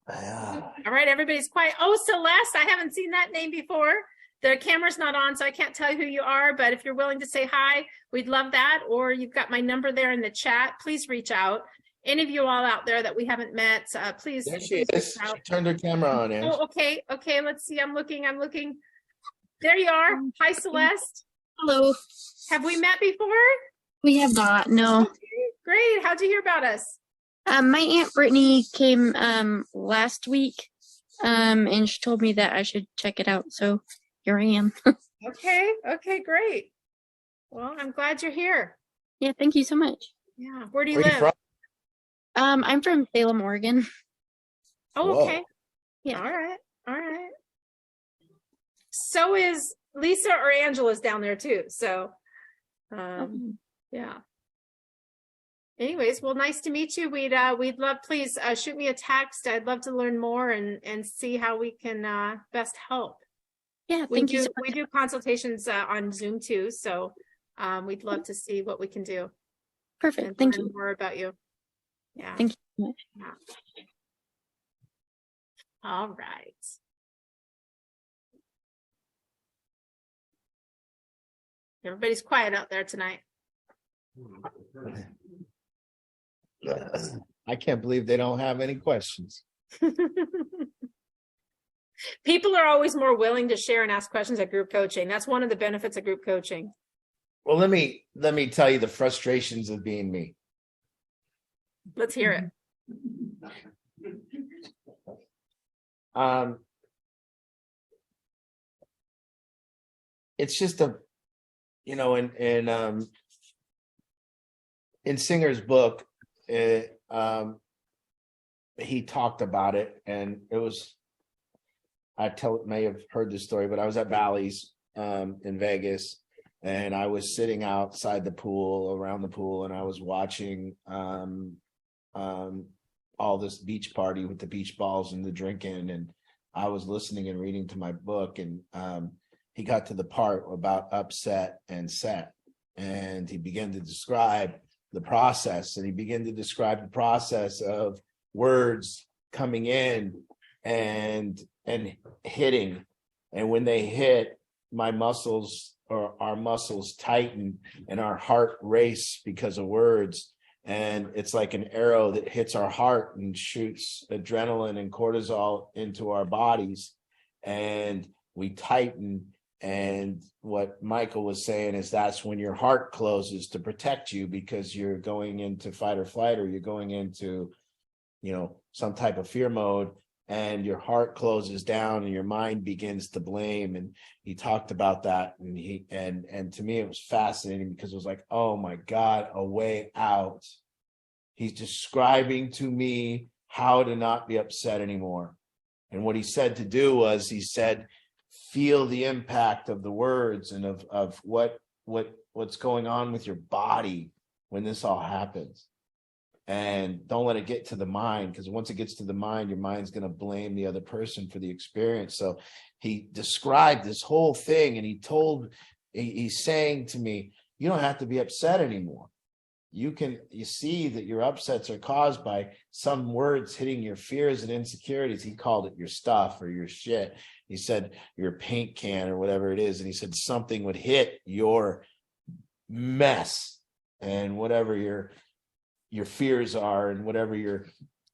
Ah, All right, everybody's quiet. Oh, Celeste, I haven't seen that name before. The camera's not on, so I can't tell you who you are, but if you're willing to say hi, we'd love that. Or you've got my number there in the chat. Please reach out. Any of you all out there that we haven't met, please. there she please is. reach out. She turned her camera on, Angie. Oh, okay. Okay, let's see. I'm looking. There you are. Hi, Celeste. Hello. Have we met before? We have not. No. Great. How'd you hear about us? My Aunt Brittany came last week, and she told me that I should check it out. So here I am. Okay. Okay, great. Well, I'm glad you're here. Yeah, thank you so much. Yeah. Where do you Where you live? from? I'm from Salem, Oregon. Oh, Whoa. okay. Yeah. All right. All right. So is Lisa or Angela's down there too. So, yeah. Anyways, well, nice to meet you. We'd love, please shoot me a text. I'd love to learn more and see how we can best help. Yeah, We thank you do so much. we do consultations on Zoom too. So, we'd love to see what we can do Perfect. and Thank learn you. more about you. Yeah. Thank you so much. All right. Everybody's quiet out there tonight. I can't believe they don't have any questions. People are always more willing to share and ask questions at group coaching. That's one of the benefits of group coaching. Well, let me tell you the frustrations of being me. Let's hear it. It's just in Singer's book, he talked about it, and it was, may have heard this story, but I was at Bally's in Vegas, and I was sitting outside the pool, around the pool, and I was watching all this beach party with the beach balls and the drinking, and I was listening and reading to my book, and he got to the part about upset and set, and he began to describe the process, and he began to describe the process of words coming in and hitting, and when they hit, my muscles or our muscles tighten and our heart race because of words, and it's like an arrow that hits our heart and shoots adrenaline and cortisol into our bodies, and we tighten. And what Michael was saying is that's when your heart closes to protect you, because you're going into fight or flight, or you're going into, some type of fear mode, and your heart closes down and your mind begins to blame. And he talked about that, and and to me it was fascinating, because it was like, oh my God, a way out. He's describing to me how to not be upset anymore. And what he said to do was, he said, feel the impact of the words and of what's going on with your body when this all happens. And don't let it get to the mind, because once it gets to the mind, your mind's going to blame the other person for the experience. So he described this whole thing, and he's saying to me, you don't have to be upset anymore. You see that your upsets are caused by some words hitting your fears and insecurities. He called it your stuff or your shit. He said your paint can or whatever it is. And he said something would hit your mess, and whatever your fears are, and whatever your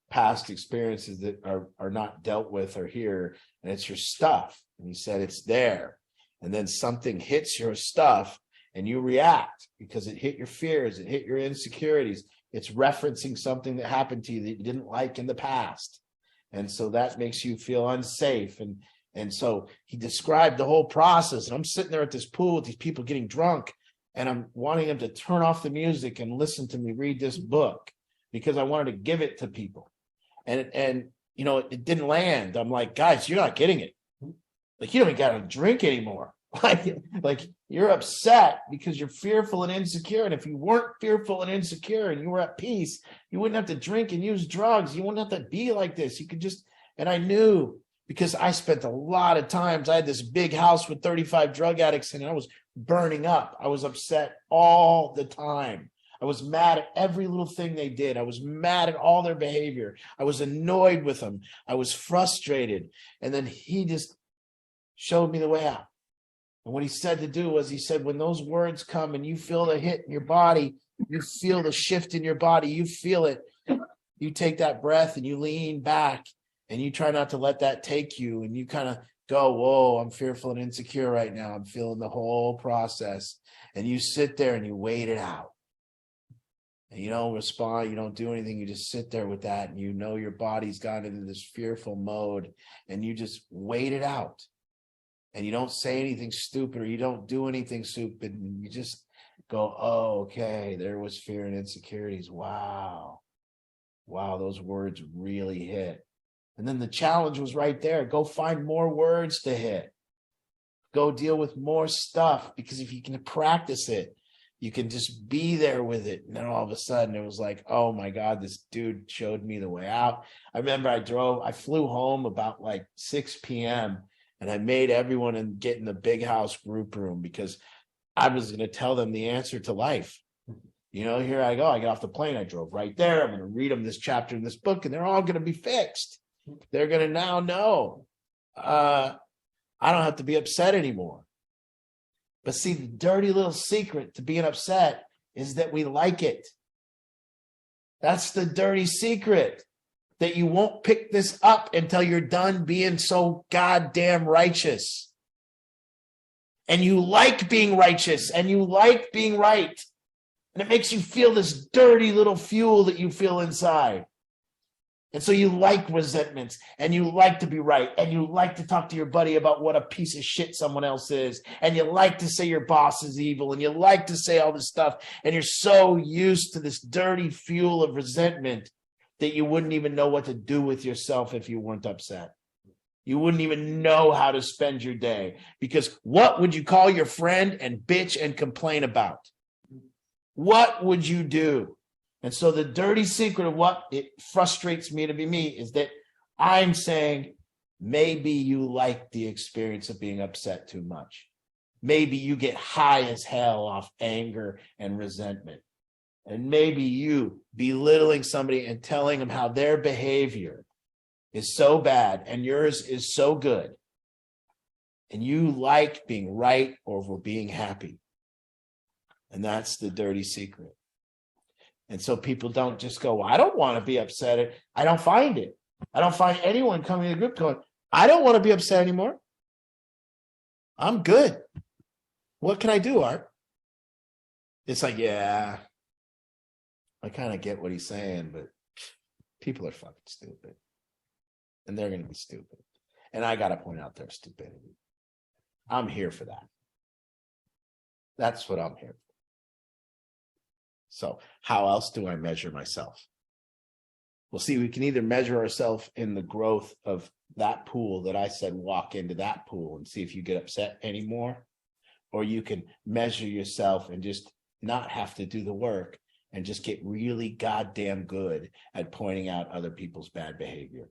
past experiences that are not dealt with are here, and it's your stuff. And he said it's there. And then something hits your stuff, and you react because it hit your fears, it hit your insecurities. It's referencing something that happened to you that you didn't like in the past. And so that makes you feel unsafe. And so he described the whole process. And I'm sitting there at this pool with these people getting drunk, and I'm wanting them to turn off the music and listen to me read this book, because I wanted to give it to people. And it didn't land. I'm like, guys, you're not getting it. Like, you don't even got to drink anymore. Like you're upset because you're fearful and insecure. And if you weren't fearful and insecure and you were at peace, you wouldn't have to drink and use drugs. You wouldn't have to be like this. You could just, and I knew, because I spent a lot of times, I had this big house with 35 drug addicts, and I was burning up. I was upset all the time. I was mad at every little thing they did. I was mad at all their behavior. I was annoyed with them. I was frustrated. And then he just showed me the way out. And what he said to do was, he said, when those words come and you feel the hit in your body, you feel the shift in your body, you feel it, you take that breath and you lean back and you try not to let that take you. And you kind of go, whoa, I'm fearful and insecure right now. I'm feeling the whole process. And you sit there and you wait it out. And you don't respond, you don't do anything, you just sit there with that, and you know your body's gone into this fearful mode, and you just wait it out. And you don't say anything stupid, or you don't do anything stupid, and you just go, oh, okay, there was fear and insecurities. Wow, those words really hit. And then the challenge was right there. Go find more words to hit. Go deal with more stuff, because if you can practice it, you can just be there with it. And then all of a sudden it was like, oh my God, this dude showed me the way out. I remember I flew home about like 6 p.m. and I made everyone get in the big house group room, because I was going to tell them the answer to life. You know, here I go. I get off the plane. I drove right there. I'm going to read them this chapter in this book, and they're all going to be fixed. They're going to now know I don't have to be upset anymore. But see, the dirty little secret to being upset is that we like it. That's the dirty secret, that you won't pick this up until you're done being so goddamn righteous. And you like being righteous, and you like being right. And it makes you feel this dirty little fuel that you feel inside. And so you like resentments, and you like to be right, and you like to talk to your buddy about what a piece of shit someone else is, and you like to say your boss is evil, and you like to say all this stuff, and you're so used to this dirty fuel of resentment that you wouldn't even know what to do with yourself if you weren't upset. You wouldn't even know how to spend your day, because what would you call your friend and bitch and complain about? What would you do? And so the dirty secret of what it frustrates me to be me is that I'm saying, maybe you like the experience of being upset too much. Maybe you get high as hell off anger and resentment. And maybe you belittling somebody and telling them how their behavior is so bad and yours is so good. And you like being right over being happy. And that's the dirty secret. And so people don't just go, well, I don't want to be upset. I don't find it. I don't find anyone coming to the group going, I don't want to be upset anymore. I'm good. What can I do, Art? It's like, yeah, I kind of get what he's saying, but people are fucking stupid. And they're going to be stupid. And I got to point out their stupidity. I'm here for that. That's what I'm here for. So how else do I measure myself? Well, see, we can either measure ourselves in the growth of that pool that I said, walk into that pool and see if you get upset anymore, or you can measure yourself and just not have to do the work and just get really goddamn good at pointing out other people's bad behavior.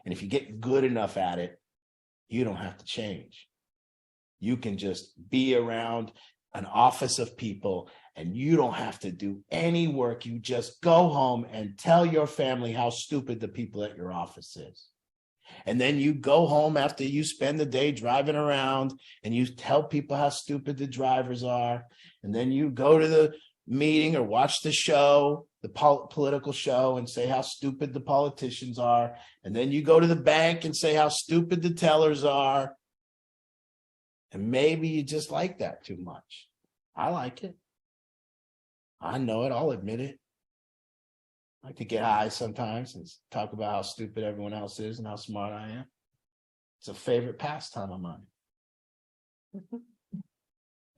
And if you get good enough at it, you don't have to change. You can just be around an office of people and you don't have to do any work. You just go home and tell your family how stupid the people at your office is. And then you go home after you spend the day driving around and you tell people how stupid the drivers are. And then you go to the meeting or watch the show, the political show, and say how stupid the politicians are. And then you go to the bank and say how stupid the tellers are. And maybe you just like that too much. I like it. I know it. I'll admit it. I like to get high sometimes and talk about how stupid everyone else is and how smart I am. It's a favorite pastime of mine.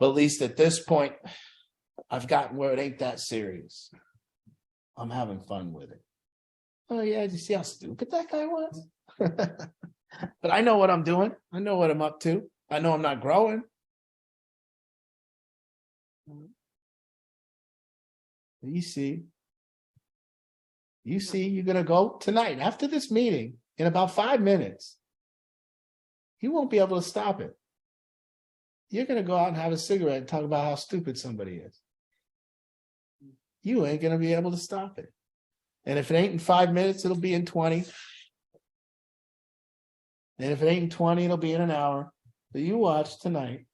But at least at this point, I've gotten where it ain't that serious. I'm having fun with it. Oh yeah, did you see how stupid that guy was? But I know what I'm doing. I know what I'm up to. I know I'm not growing. You see, you're going to go tonight after this meeting in about 5 minutes. You won't be able to stop it. you're gonna go out and have a cigarette and talk about how stupid somebody is. You ain't gonna be able to stop it. And if it ain't in 5 minutes, it'll be in 20. And if it ain't in 20, it'll be in an hour. So you watch tonight,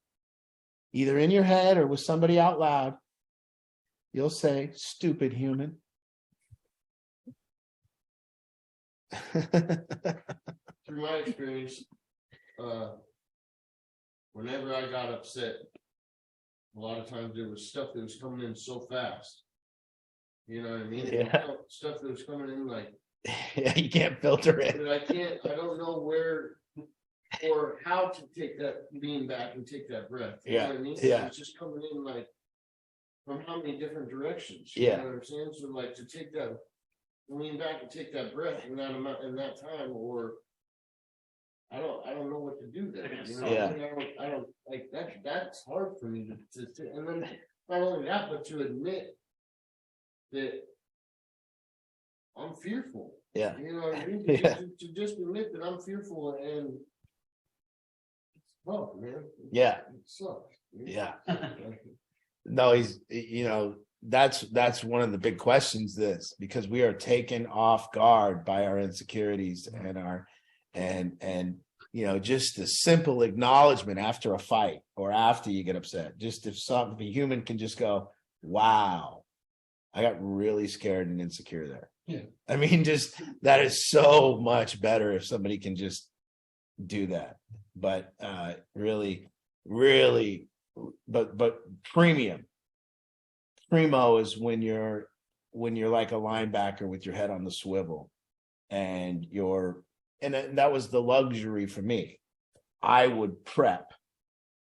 either in your head or with somebody out loud, you'll say, stupid human. Through my experience, whenever I got upset, a lot of times there was stuff that was coming in so fast. You know what I mean? Yeah. Stuff that was coming in like, Yeah, you can't filter it. but I don't know where or how to take that, lean back and take that breath. You know what I mean? Yeah. It's just coming in like from how many different directions? Yeah. You know what I'm saying? So like to take that, lean back and take that breath in that amount, in that time, or I don't know what to do there. You know? Yeah. I don't like that. That's hard for me to and then not only that, but to admit that I'm fearful. Yeah. You know what I mean? Yeah. To just admit that I'm fearful and well, man. Yeah. It sucks. Yeah. No, that's one of the big questions, this, because we are taken off guard by our insecurities and just the simple acknowledgement after a fight or after you get upset. Just if something, a human can just go, wow, I got really scared and insecure there. Yeah. I mean, just that is so much better if somebody can just do that. But really, but primo is when you're like a linebacker with your head on the swivel, and that was the luxury for me. I would prep.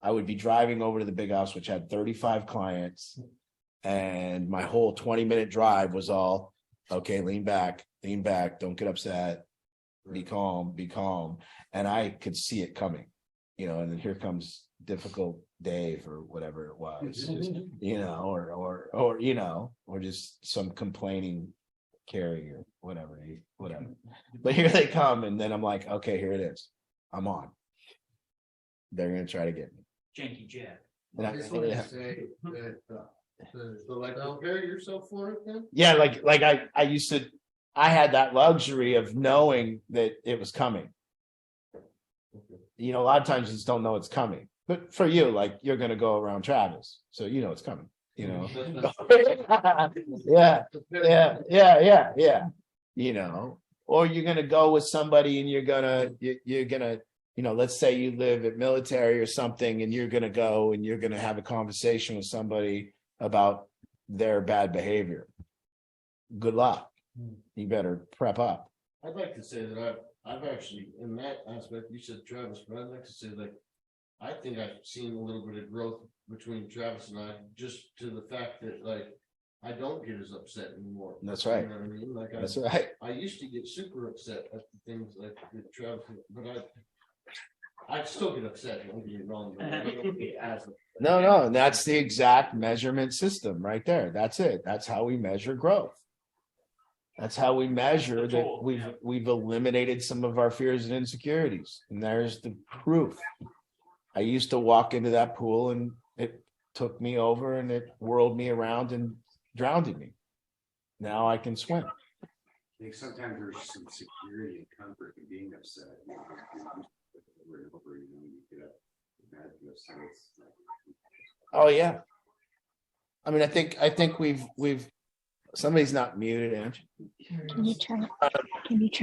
I would be driving over to the big house, which had 35 clients, and my whole 20-minute drive was all, okay, lean back, don't get upset, be calm. And I could see it coming, and then here comes difficult Dave or whatever it was, or just some complaining Carrie or whatever. But here they come, and then I'm like, okay, here it is. I'm on. They're gonna try to get me. Janky Jack. And I just wanted to say that so like prepare yourself for it then? Yeah, like I had that luxury of knowing that it was coming. A lot of times you just don't know it's coming. But for you, like, you're going to go around Travis, so it's coming, yeah. Or you're going to go with somebody and you're going to, let's say you live at military or something, and you're going to go and you're going to have a conversation with somebody about their bad behavior. Good luck. You better prep up. I'd like to say that I've actually, in that aspect, you said Travis, but I'd like to say, like, I think I've seen a little bit of growth between Travis and I, just to the fact that, like, I don't get as upset anymore. That's right. You know what I mean? Like, That's right. I used to get super upset at the things like that Travis, but I still get upset. Don't get me wrong. But I don't get as upset. No, and that's the exact measurement system right there. That's it. That's how we measure growth. That's how we measure that we've eliminated some of our fears and insecurities. And there's the proof. I used to walk into that pool and it took me over and it whirled me around and drowned me. Now I can swim. I think sometimes there's some security and comfort in being upset. Over and over, you get up, mad, Oh yeah. I mean, I think we've somebody's not muted, Ange. Can you turn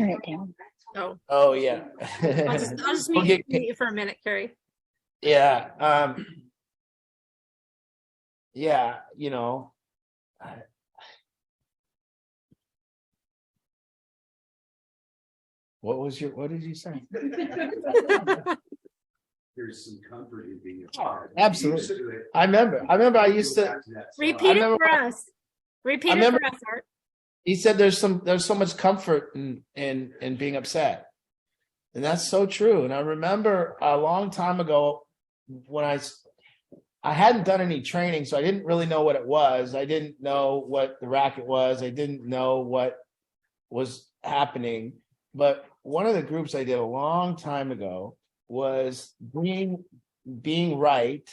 it down? Oh yeah. I'll just mute you for a minute, Carrie. Yeah. Yeah, what did you say? There's some comfort in being Oh, upset. absolutely. I remember I used to, Repeat it remember- for us. Repeat I it remember- for us, Art. he said there's so much comfort in being upset. And that's so true. And I remember a long time ago when I hadn't done any training, so I didn't really know what it was. I didn't know what the racket was. I didn't know what was happening. But one of the groups I did a long time ago was being being right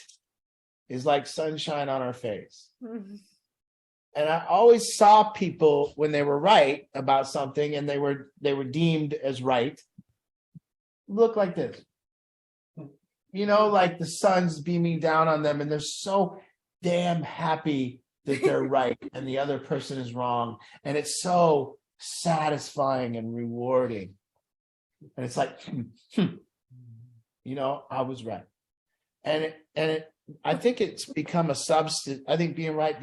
is like sunshine on our face. And I always saw people when they were right about something and they were deemed as right, look like this. You know, like the sun's beaming down on them and they're so damn happy that they're right and the other person is wrong. And it's so satisfying and rewarding. And it's like, you know, I was right. I think it's become a substitute. I think being right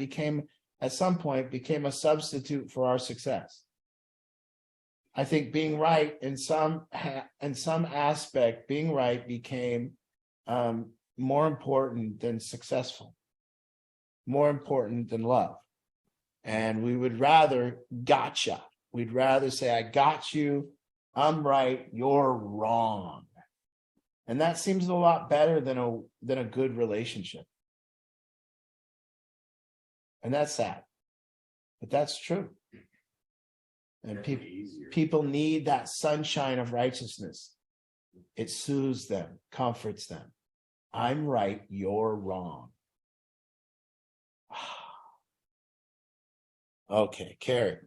at some point became a substitute for our success. I think being right in some aspect, being right became more important than successful, more important than love. And we would rather gotcha. We'd rather say, I got you, I'm right, you're wrong. And that seems a lot better than a good relationship. And that's sad, but that's true. And people need that sunshine of righteousness. It soothes them, comforts them. I'm right, you're wrong. Okay, Carrie.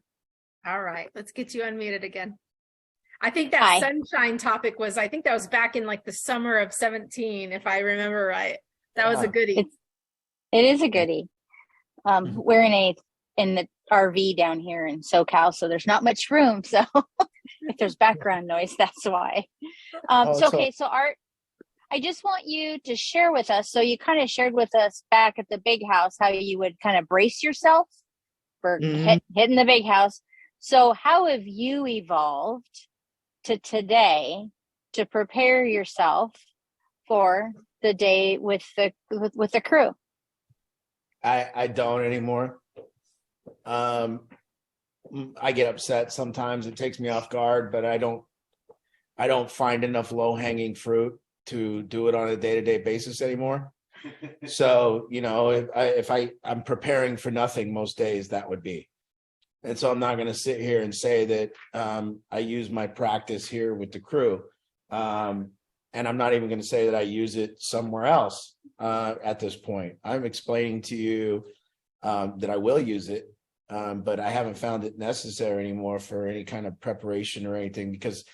All right, let's get you unmuted again. I think that Hi. sunshine topic was, I think that was back in like the summer of 17, if I remember right. That was a goodie. It is a goodie. We're in the RV down here in SoCal, so there's not much room. So if there's background noise, that's why. So Art, I just want you to share with us. So you kind of shared with us back at the big house how you would kind of brace yourself for hitting the big house. So how have you evolved to today to prepare yourself for the day with the crew? I don't anymore. I get upset sometimes. It takes me off guard, but I don't find enough low-hanging fruit to do it on a day-to-day basis anymore. So, you know, if I'm preparing for nothing most days, that would be. And so I'm not going to sit here and say that I use my practice here with the crew. And I'm not even going to say that I use it somewhere else at this point. I'm explaining to you that I will use it, but I haven't found it necessary anymore for any kind of preparation or anything because,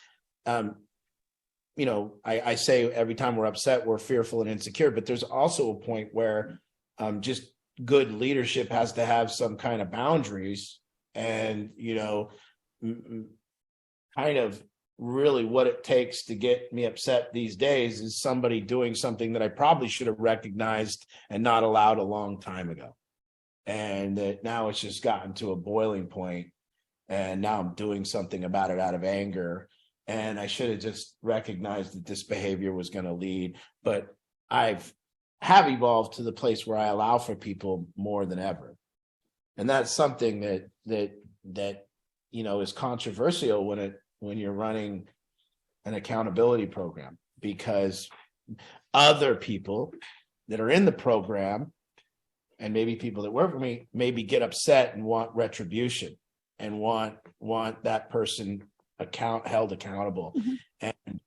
you know, I say every time we're upset, we're fearful and insecure, but there's also a point where just good leadership has to have some kind of boundaries. And, you know, kind of really what it takes to get me upset these days is somebody doing something that I probably should have recognized and not allowed a long time ago. And that now it's just gotten to a boiling point, and now I'm doing something about it out of anger. And I should have just recognized that this behavior was going to lead, but have evolved to the place where I allow for people more than ever. And that's something that you know is controversial when you're running an accountability program, because other people that are in the program and maybe people that work for me maybe get upset and want retribution and want that person held accountable. Mm-hmm. And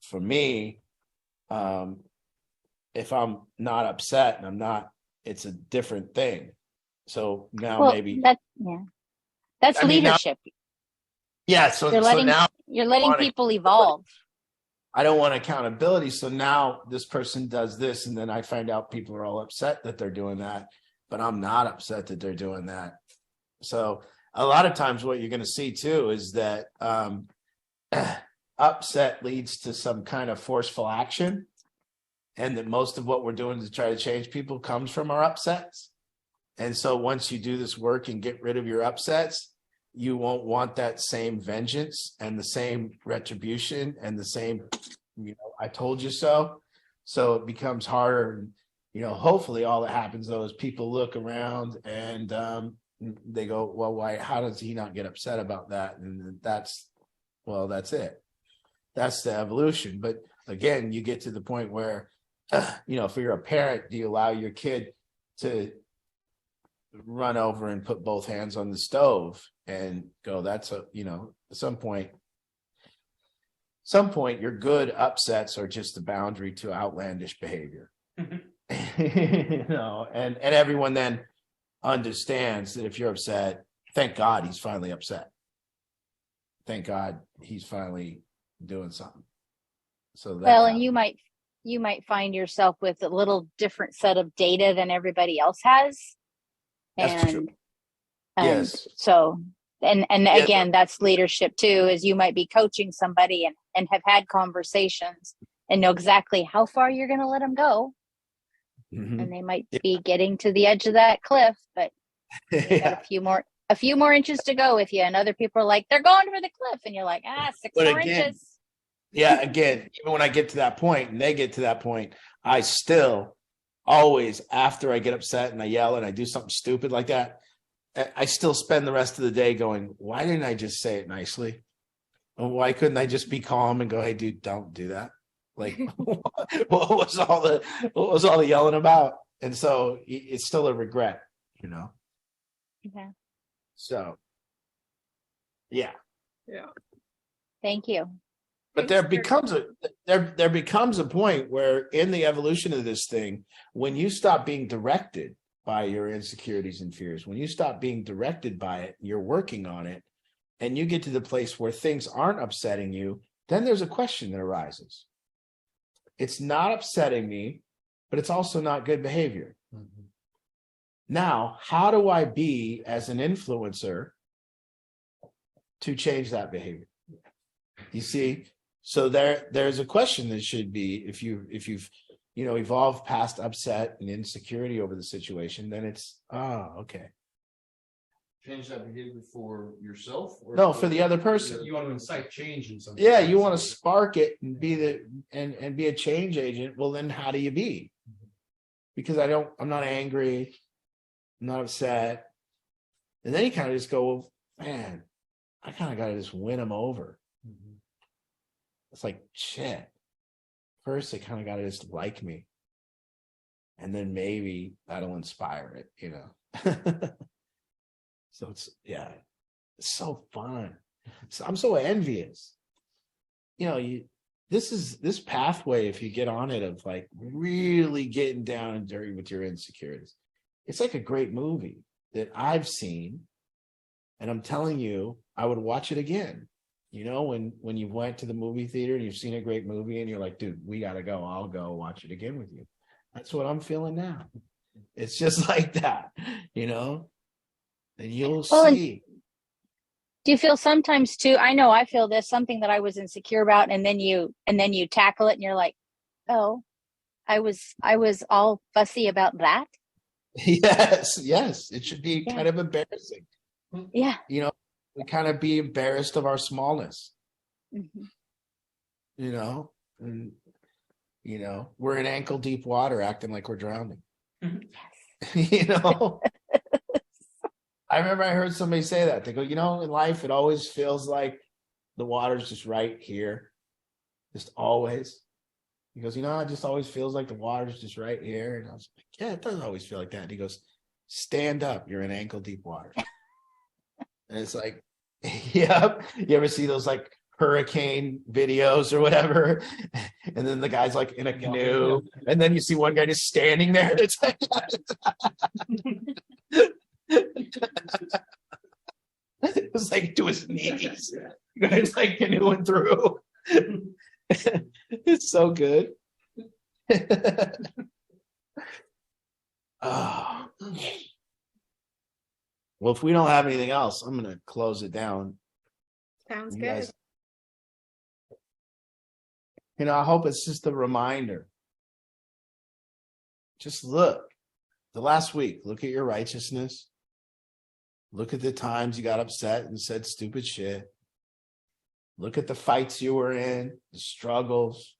for me, if I'm not upset and I'm not, it's a different thing. So now maybe that's leadership. So now you're letting people evolve. I don't want accountability. So now this person does this, and then I find out people are all upset that they're doing that, but I'm not upset that they're doing that. So a lot of times what you're going to see too is that upset leads to some kind of forceful action, and that most of what we're doing to try to change people comes from our upsets. And so once you do this work and get rid of your upsets, you won't want that same vengeance and the same retribution and the same, you know, I told you so. So it becomes harder. You know, hopefully all that happens though is people look around and they go, well, why, how does he not get upset about that? And that's it. That's the evolution. But again, you get to the point where, you know, if you're a parent, do you allow your kid to run over and put both hands on the stove and go, that's a, you know, at some point some point, your good upsets are just the boundary to outlandish behavior. You know, and everyone then understands that if you're upset, thank God he's finally upset. Thank God he's finally doing something. So that Well, and you might find yourself with a little different set of data than everybody else has. That's true. And Yes. so, and Yeah, again, that's leadership too, is you might be coaching somebody and have had conversations and know exactly how far you're going to let them go. Mhm. And they might be getting to the edge of that cliff, but you got Yeah. a few more inches to go with you. And other people are like, they're going for the cliff. And you're like, 6 But more again, inches. Yeah, again, even when I get to that point and they get to that point, I still always, after I get upset and I yell and I do something stupid like that, I still spend the rest of the day going, why didn't I just say it nicely? Or why couldn't I just be calm and go, hey, dude, don't do that? Like, what was all the yelling about? And so it's still a regret, you know? Okay. So, yeah. Yeah. Thank you. But there becomes a point where in the evolution of this thing, when you stop being directed by your insecurities and fears, when you stop being directed by it, you're working on it, and you get to the place where things aren't upsetting you, then there's a question that arises. It's not upsetting me, but it's also not good behavior. Mhm. Now, how do I be as an influencer to change that behavior? You see? So there's a question that should be, if you've evolved past upset and insecurity over the situation, then it's okay. Change that behavior for yourself? Or No, for the other person. You want to incite change in something. Yeah, you want to spark it and be and be a change agent. Well, then how do you be? Because I'm not angry, I'm not upset. And then you kind of just go, well, man, I kind of got to just win them over. Mhm. It's like, shit. First, they kind of got to just like me. And then maybe that'll inspire it, you know? So it's so fun. So I'm so envious. You know, this pathway, if you get on it, of like really getting down and dirty with your insecurities, it's like a great movie that I've seen. And I'm telling you, I would watch it again. You know, when you went to the movie theater and you've seen a great movie and you're like, dude, we got to go. I'll go watch it again with you. That's what I'm feeling now. It's just like that, you know, and you'll see. Do you feel sometimes too? I know I feel this, something that I was insecure about, and then you tackle it and you're like, oh, I was all fussy about that. Yes. It should be kind of embarrassing. Yeah. You know, we kind of be embarrassed of our smallness, Mm-hmm. you know, and, you know, we're in ankle deep water acting like we're drowning, you know. I remember I heard somebody say that. They go, you know, in life, it always feels like the water's just right here. Just always. He goes, you know, it just always feels like the water's just right here. And I was like, yeah, it doesn't always feel like that. And he goes, stand up. You're in ankle deep water. And it's like, yep. You ever see those like hurricane videos or whatever? And then the guy's like in a canoe. And then you see one guy just standing there. It's like, it's like to his knees. The guy's like canoeing through. It's so good. Oh. Well, if we don't have anything else, I'm going to close it down. Sounds You good. guys- You know, I hope it's just a reminder. Just look. The last week, look at your righteousness. Look at the times you got upset and said stupid shit. Look at the fights you were in, the struggles.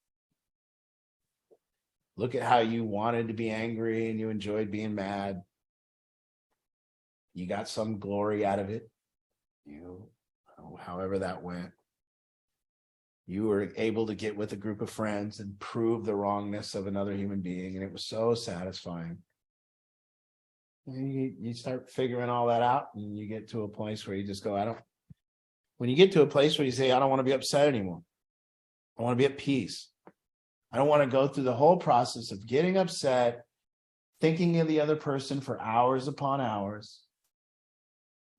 Look at how you wanted to be angry and you enjoyed being mad. You got some glory out of it, you know, however that went. You were able to get with a group of friends and prove the wrongness of another human being, and it was so satisfying. And you start figuring all that out, and you get to a place where you just go, when you get to a place where you say, I don't want to be upset anymore. I want to be at peace. I don't want to go through the whole process of getting upset, thinking of the other person for hours upon hours,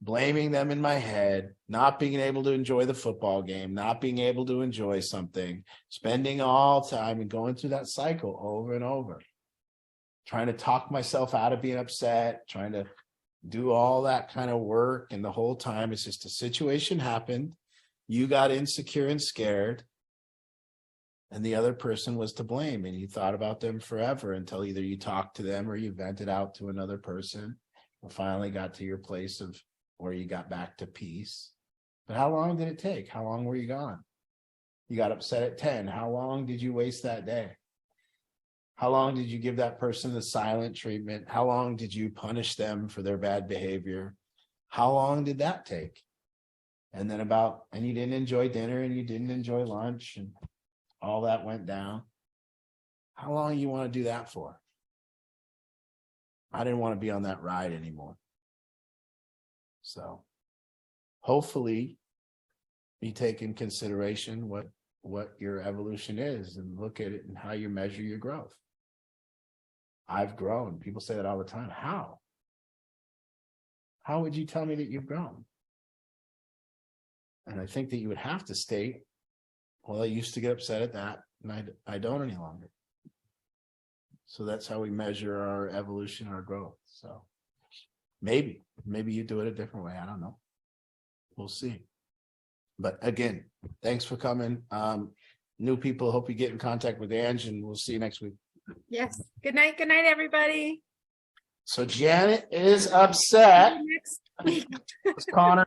blaming them in my head, not being able to enjoy the football game, not being able to enjoy something, spending all time and going through that cycle over and over, trying to talk myself out of being upset, trying to do all that kind of work. And the whole time it's just a situation happened. You got insecure and scared. And the other person was to blame, and you thought about them forever until either you talked to them or you vented out to another person and finally got to your place of where you got back to peace. But how long did it take? How long were you gone? You got upset at 10. How long did you waste that day? How long did you give that person the silent treatment? How long did you punish them for their bad behavior? How long did that take? And then and you didn't enjoy dinner and you didn't enjoy lunch and all that went down. How long you want to do that for? I didn't want to be on that ride anymore. So hopefully you take in consideration what your evolution is and look at it and how you measure your growth. I've grown. People say that all the time. How? How would you tell me that you've grown? And I think that you would have to state, well, I used to get upset at that, and I don't any longer. So that's how we measure our evolution, our growth. So maybe you do it a different way. I don't know. We'll see. But again, thanks for coming. New people, hope you get in contact with Ange, and we'll see you next week. Yes. Good night. Good night, everybody. So Janet is upset. Next week. Connor